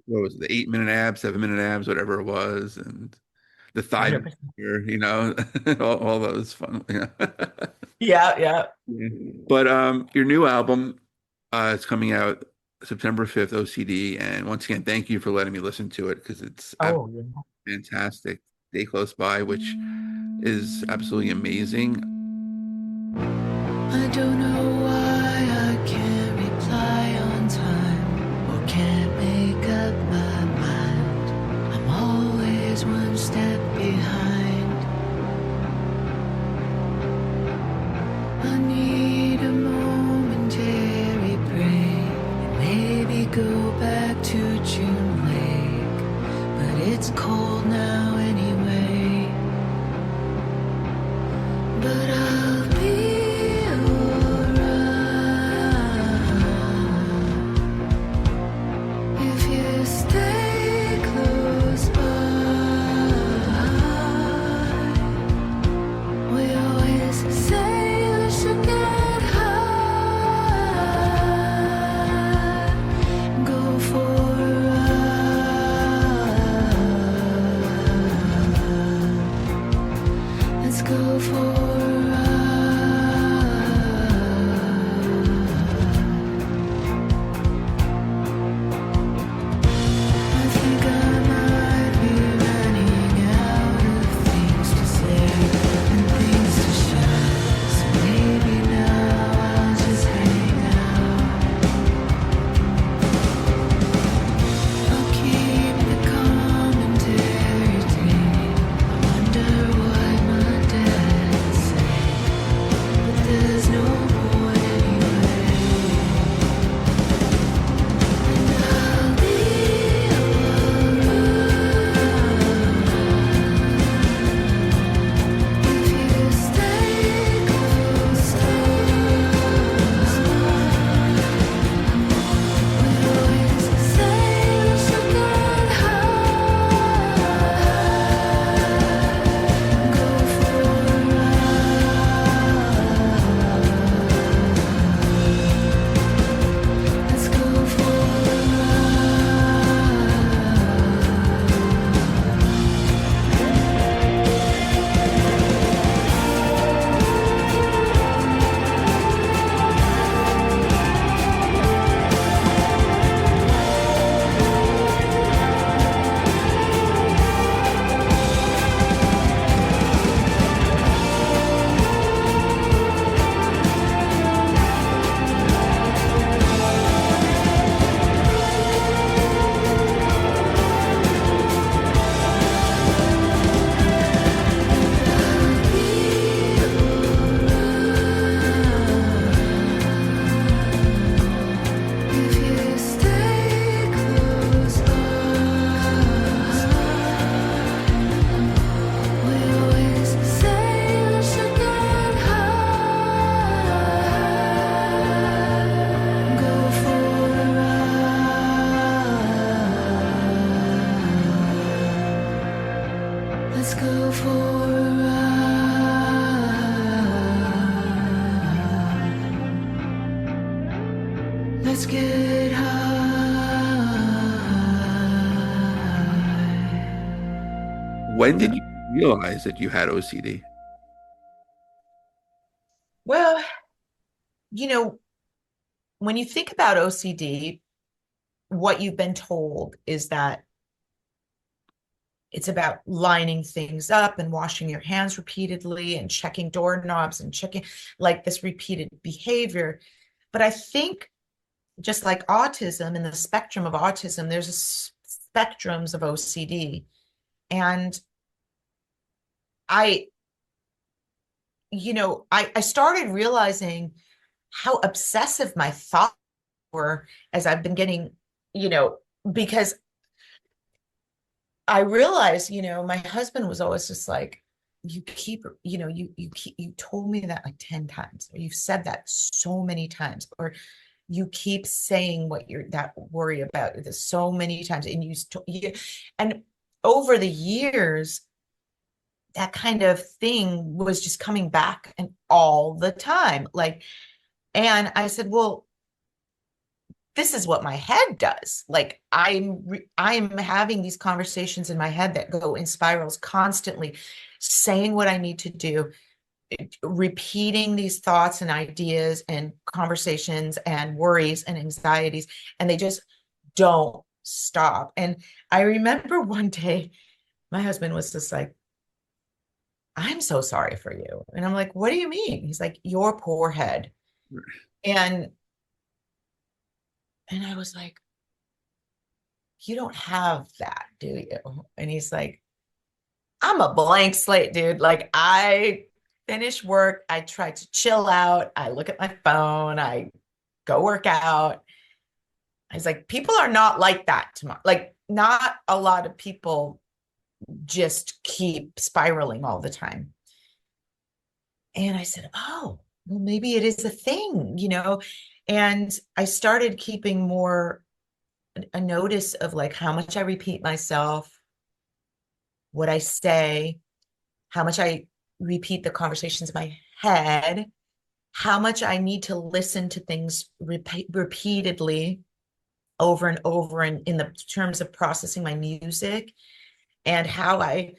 what was it, the 8-minute abs, 7-minute abs, whatever it was, and the thigh, 100%. all those fun. Yeah. But your new album, it's coming out September 5th, OCD, and once again, thank you for letting me listen to it because it's fantastic. Stay Close By, which is absolutely amazing. I don't know why I can't reply on time or can't make up my mind. I'm always one step behind. I need a momentary break and maybe go back to June Lake, but it's cold now anyway. But I'll be alright if you stay close by. We always say we should let's get high. When did you realize that you had OCD? Well, you know, when you think about OCD, what you've been told is that it's about lining things up and washing your hands repeatedly and checking doorknobs and checking, like, this repeated behavior. But I think, just like autism, in the spectrum of autism, there's spectrums of OCD. And I started realizing how obsessive my thoughts were as I've been getting, because I realized, my husband was always just like, you keep, you told me that like 10 times, or you've said that so many times, or you keep saying what you're that worry about this so many times. And and over the years, that kind of thing was just coming back and all the time. And I said, well, this is what my head does. Like, I'm having these conversations in my head that go in spirals constantly, saying what I need to do, repeating these thoughts and ideas and conversations and worries and anxieties, and they just don't stop. And I remember one day my husband was just like, I'm so sorry for you. And I'm like, what do you mean? He's like, your poor head. And I was like, you don't have that, do you? And he's like, I'm a blank slate, dude. Like, I finish work, I try to chill out, I look at my phone, I go work out. I was like, people are not like that tomorrow. Like, not a lot of people just keep spiraling all the time. And I said, oh, well, maybe it is a thing, And I started keeping more a notice of like how much I repeat myself, what I say, how much I repeat the conversations in my head, how much I need to listen to things repeatedly over and over, and in the terms of processing my music, and how I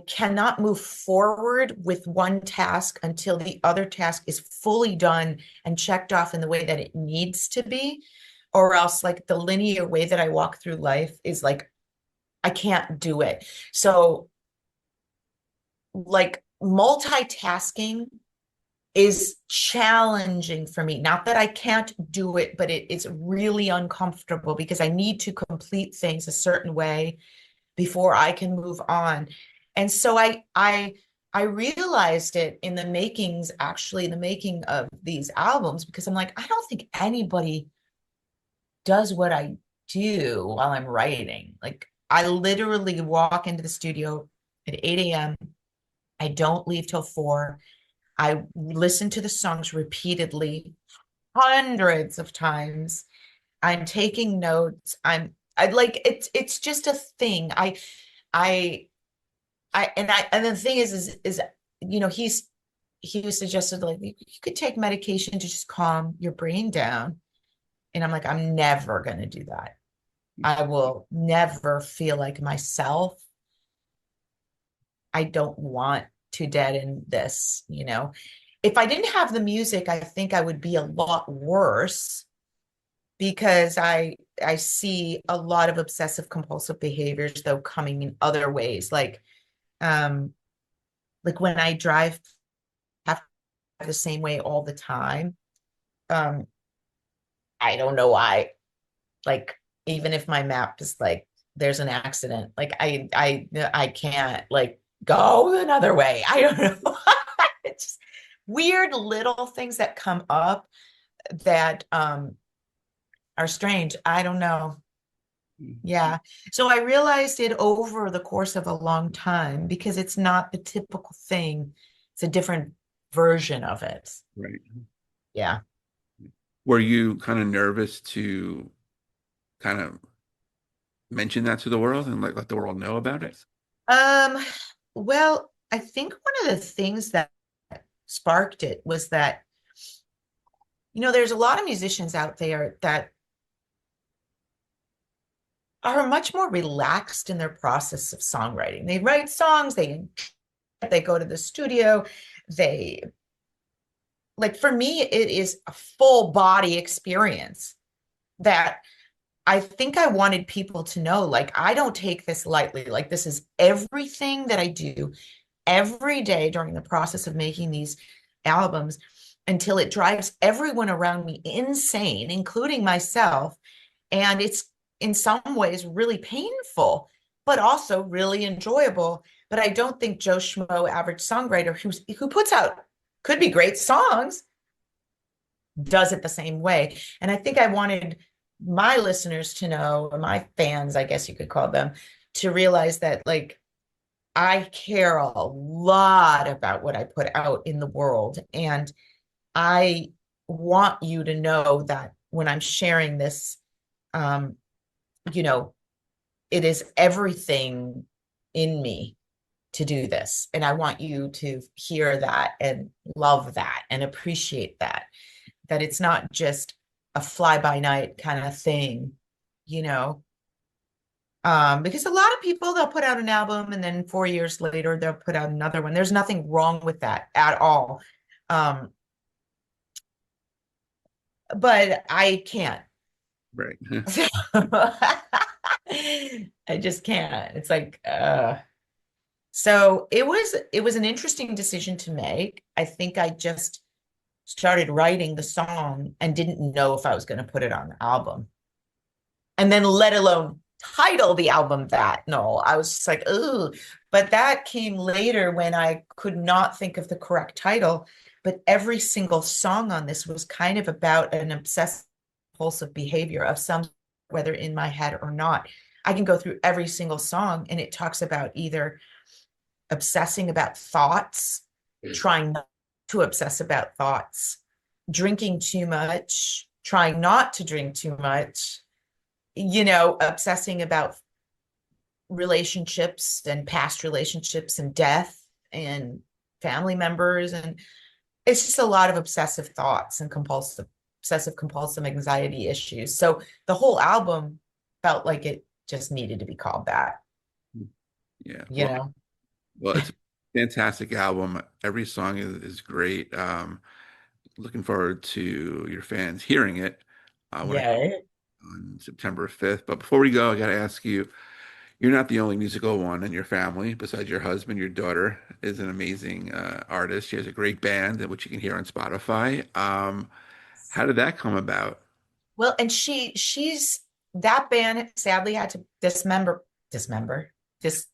cannot move forward with one task until the other task is fully done and checked off in the way that it needs to be, or else, like, the linear way that I walk through life is like, I can't do it. So, like, multitasking is challenging for me. Not that I can't do it, but it's really uncomfortable because I need to complete things a certain way before I can move on. And so I realized it in the making of these albums, because I'm like, I don't think anybody does what I do while I'm writing. Like, I literally walk into the studio at 8 a.m. I don't leave till 4. I listen to the songs repeatedly, hundreds of times. I'm taking notes. I like, it's just a thing. And the thing is he was suggested, like, you could take medication to just calm your brain down. And I'm like, I'm never going to do that. I will never feel like myself. I don't want to deaden this, If I didn't have the music, I think I would be a lot worse, because I see a lot of obsessive compulsive behaviors, though, coming in other ways. Like when I drive, have to drive the same way all the time. I don't know why. Like, even if my map is like, there's an accident, like, I can't, like, go another way. I don't know. It's just weird little things that come up that are strange. I don't know. Yeah. So I realized it over the course of a long time, because it's not the typical thing. It's a different version of it. Right. Yeah. Were you kind of nervous to kind of mention that to the world and like let the world know about it? Well, I think one of the things that sparked it was that there's a lot of musicians out there that are much more relaxed in their process of songwriting. They write songs, they go to the studio, they like, for me, it is a full body experience that I think I wanted people to know, like, I don't take this lightly. Like, this is everything that I do every day during the process of making these albums until it drives everyone around me insane, including myself. And it's in some ways really painful, but also really enjoyable. But I don't think Joe Schmo, average songwriter who puts out could be great songs, does it the same way. And I think I wanted my listeners to know, or my fans, I guess you could call them, to realize that, like, I care a lot about what I put out in the world. And I want you to know that when I'm sharing this, um, you know, it is everything in me to do this. And I want you to hear that and love that and appreciate that it's not just a fly by night kind of thing, you know. Because a lot of people, they'll put out an album and then 4 years later they'll put out another one. There's nothing wrong with that at all. But I can't. Right. I just can't. It's like so it was an interesting decision to make. I think I just started writing the song and didn't know if I was going to put it on the album. And then let alone title the album that. No, I was just like, ooh. But that came later when I could not think of the correct title. But every single song on this was kind of about an obsessive compulsive behavior of some, whether in my head or not. I can go through every single song and it talks about either obsessing about thoughts, trying not to obsess about thoughts, drinking too much, trying not to drink too much, obsessing about relationships and past relationships and death and family members. And it's just a lot of obsessive thoughts and obsessive compulsive anxiety issues. So the whole album felt like it just needed to be called that. Yeah. Well, It's a fantastic album. Every song is great. Looking forward to your fans hearing it yeah. on September 5th. But before we go, I got to ask you, you're not the only musical one in your family. Besides your husband, your daughter is an amazing artist. She has a great band, which you can hear on Spotify. How did that come about? Well, and she's that band sadly had to dismember this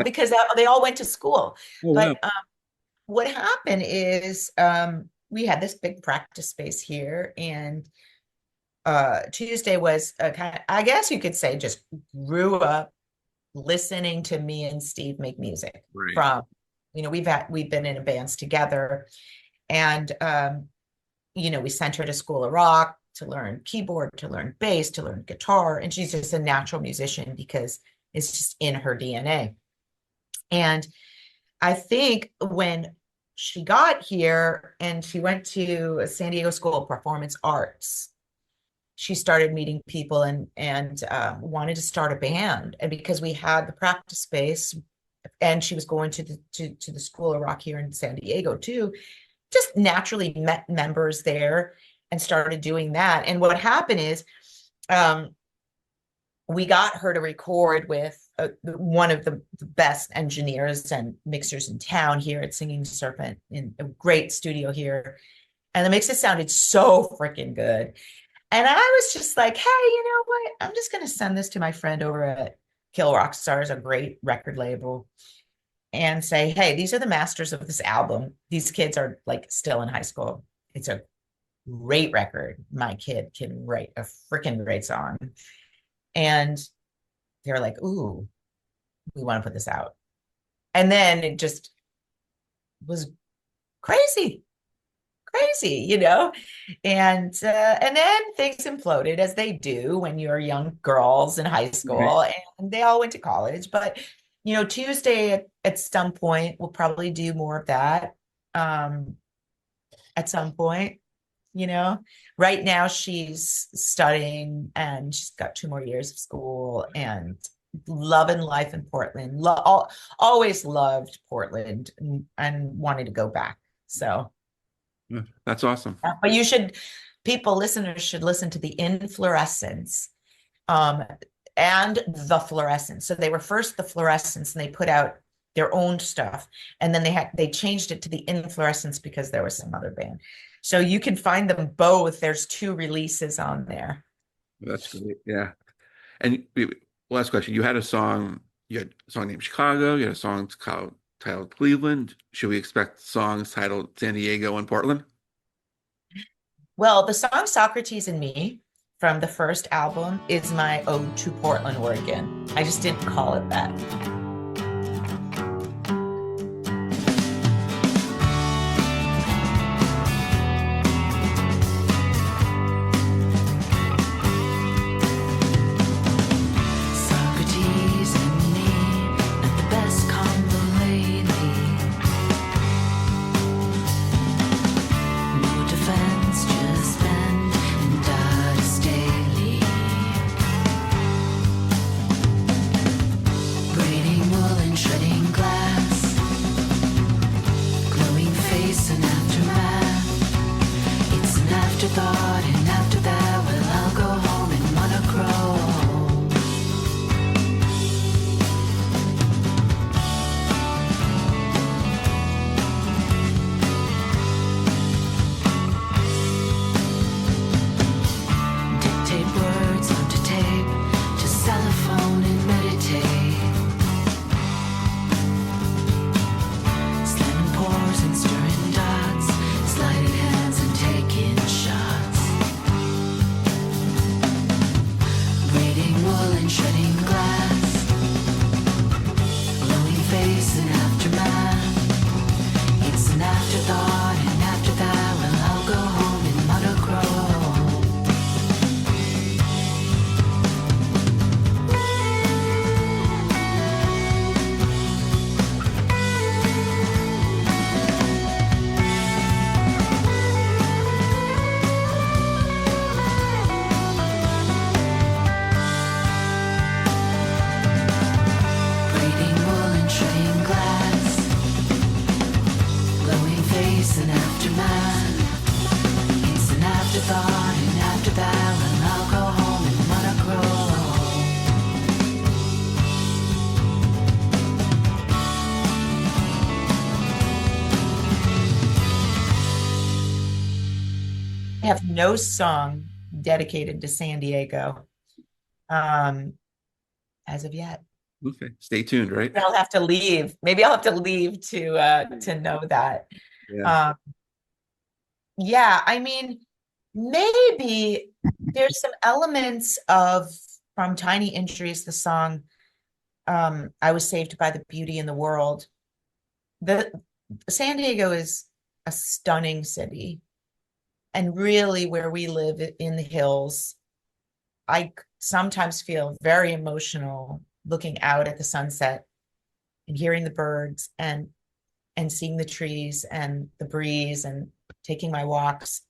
because they all went to school. Oh, wow. But what happened is we had this big practice space here, and Tuesday was a kind of, I guess you could say, just grew up listening to me and Steve make music. Right. From, we've been in bands together, and we sent her to School of Rock to learn keyboard, to learn bass, to learn guitar, and she's just a natural musician because it's just in her DNA. And I think when she got here and she went to San Diego School of Performance Arts, she started meeting people and wanted to start a band. And because we had the practice space, and she was going to the School of Rock here in San Diego too, just naturally met members there and started doing that. And what happened is we got her to record with one of the best engineers and mixers in town here at Singing Serpent, in a great studio here. And the mixes sounded so freaking good. And I was just like, hey, you know what? I'm just going to send this to my friend over at Kill Rock Stars, a great record label, and say, hey, these are the masters of this album. These kids are like still in high school. It's a great record. My kid can write a freaking great song. And they're like, ooh, we want to put this out. And then it just was crazy. And then things imploded, as they do when you're young girls in high school, Right. and they all went to college. But Tuesday at some point we'll probably do more of that. at some point, you know. Right now she's studying and she's got 2 more years of school and loving life in Portland. Always loved Portland and wanted to go back. So That's awesome. but listeners should listen to the Inflorescence and the Fluorescence. So they were first the Fluorescence and they put out their own stuff, and then they changed it to the Inflorescence because there was some other band. So you can find them both. There's 2 releases on there. That's great. Yeah. And last question, you had a song named Chicago, you had a song titled Cleveland. Should we expect songs titled San Diego and Portland? Well, the song Socrates and Me from the first album is my ode to Portland, Oregon. I just didn't call it that. I have no song dedicated to San Diego as of yet. Okay, stay tuned, right? I'll have to leave. Maybe I'll have to leave to know that. Yeah. Yeah, I mean, maybe there's some elements from Tiny Injuries, the song I Was Saved by the Beauty in the World. San Diego is a stunning city. And really where we live in the hills, I sometimes feel very emotional looking out at the sunset and hearing the birds and seeing the trees and the breeze and taking my walks.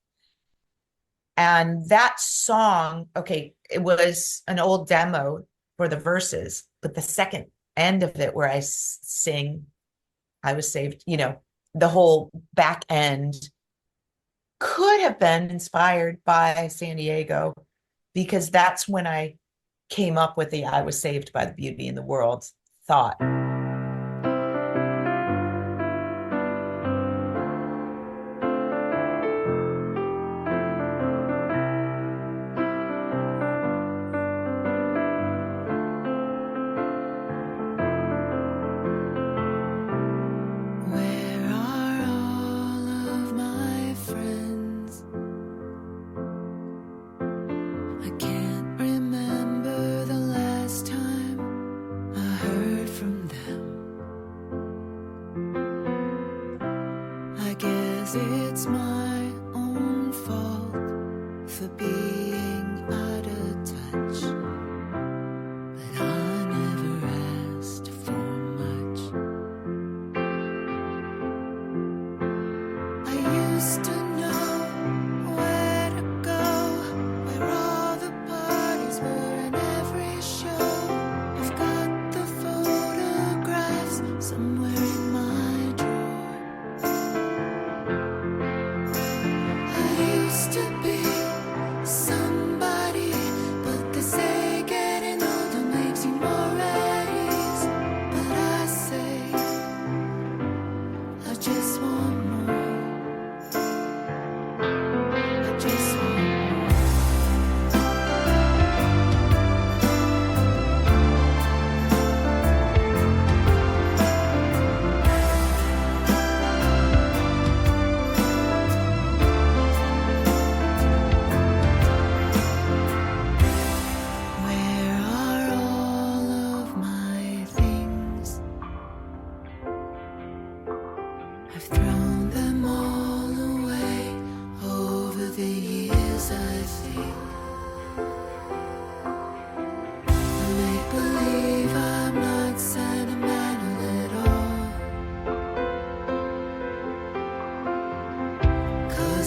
And that song, okay, it was an old demo for the verses, but the second end of it where I sing, I was saved, the whole back end could have been inspired by San Diego, because that's when I came up with the I was saved by the beauty in the world thought. It's my own fault for being out of touch, but I never asked for much. I used to know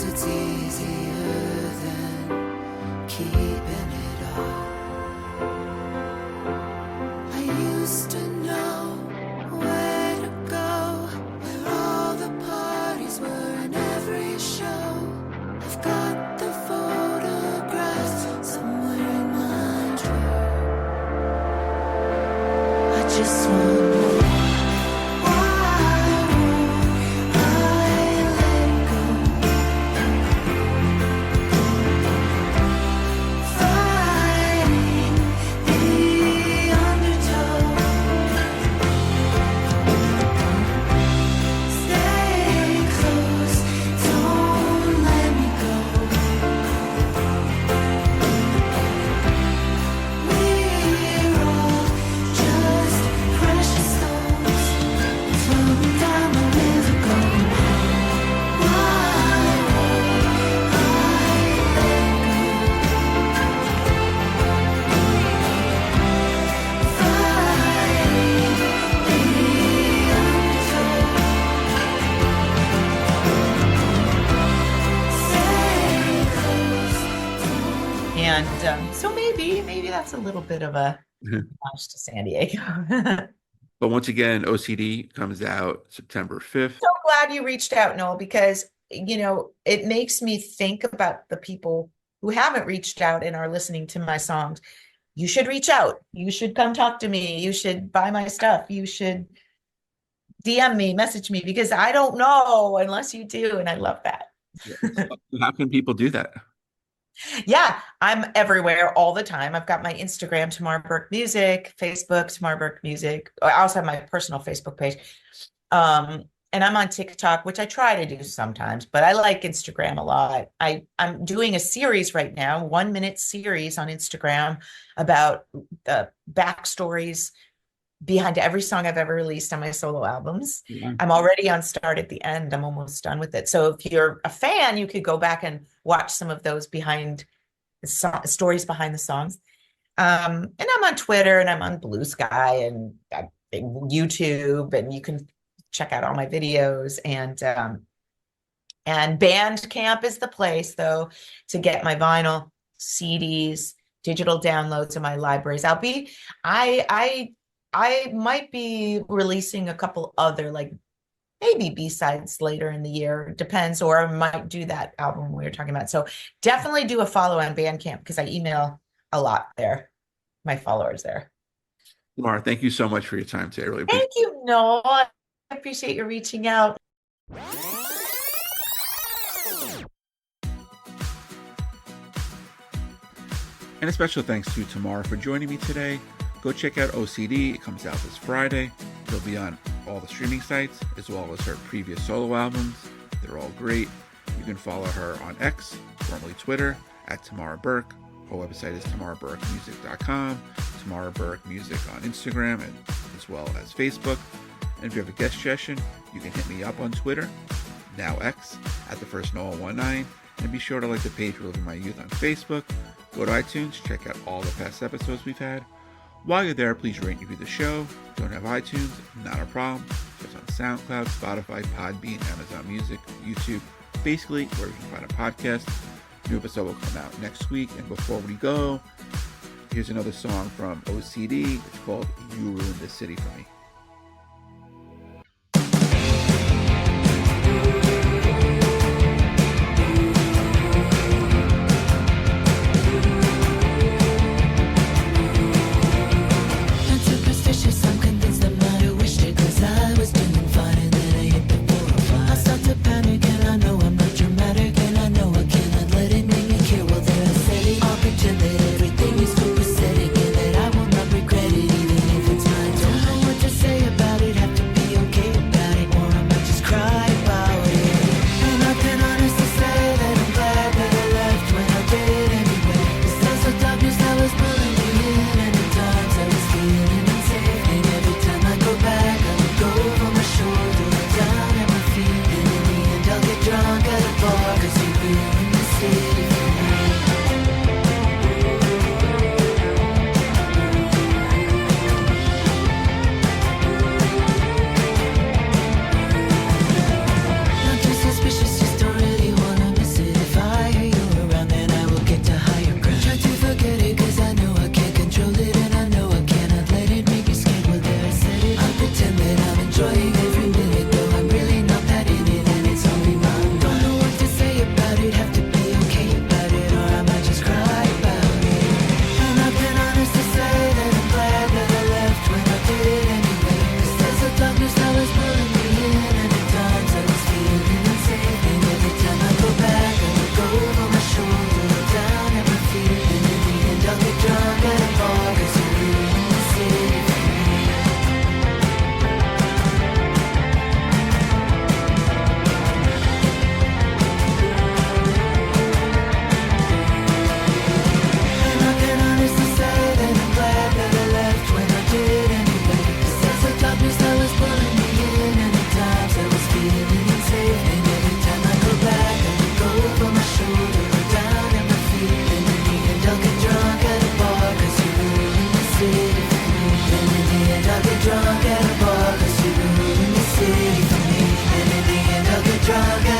it's easier than keeping it all. I used to know where to go, where all the parties were in every show. I've got the photographs somewhere in my drawer. I just want more. Why won't I let go? Fighting the undertow. Stay close, don't let me go. We're all just precious stones floating down the river going home. Why won't I let go? Fighting the undertow. Stay close, And so maybe that's a little bit of a nod to San Diego. But once again, OCD comes out September 5th. So glad you reached out, Noel, because it makes me think about the people who haven't reached out and are listening to my songs. You should reach out. You should come talk to me. You should buy my stuff. You should DM me, message me, because I don't know unless you do, and I love that. How can people do that? Yeah, I'm everywhere all the time. I've got my Instagram, Tamar Berk Music, Facebook, Tamar Berk Music. I also have my personal Facebook page. And I'm on TikTok, which I try to do sometimes, but I like Instagram a lot. I'm doing a series right now, 1-minute series on Instagram about the backstories behind every song I've ever released on my solo albums. Yeah. I'm already on Start at the End. I'm almost done with it. So if you're a fan, you could go back and watch some of those stories behind the songs. And I'm on Twitter and I'm on Blue Sky and YouTube, and you can check out all my videos. And Bandcamp is the place, though, to get my vinyl, CDs, digital downloads of my libraries. I might be releasing a couple other, like maybe B-sides later in the year, depends, or I might do that album we were talking about. So definitely do a follow on Bandcamp, because I email a lot there, my followers there. Tamar, thank you so much for your time today. I really appreciate Thank you, Noel. I appreciate you reaching out. And a special thanks to Tamar for joining me today. Go check out OCD. It comes out this Friday. It'll be on all the streaming sites, as well as her previous solo albums. They're all great. You can follow her on X, formerly Twitter, at Tamar Berk. Her website is tamarberkmusic.com. Tamar Berk Music on Instagram, and as well as Facebook. And if you have a guest suggestion, you can hit me up on Twitter, now X, at the first Noel19. And be sure to like the page Reliving My Youth on Facebook. Go to iTunes, check out all the past episodes we've had. While you're there, please rate and review the show. Don't have iTunes? Not a problem. Just on SoundCloud, Spotify, Podbean, Amazon Music, YouTube, basically where you can find a podcast. New episode will come out next week. And before we go, here's another song from OCD. It's called You Ruined the City for Me. Not too suspicious, just don't really wanna miss it. drug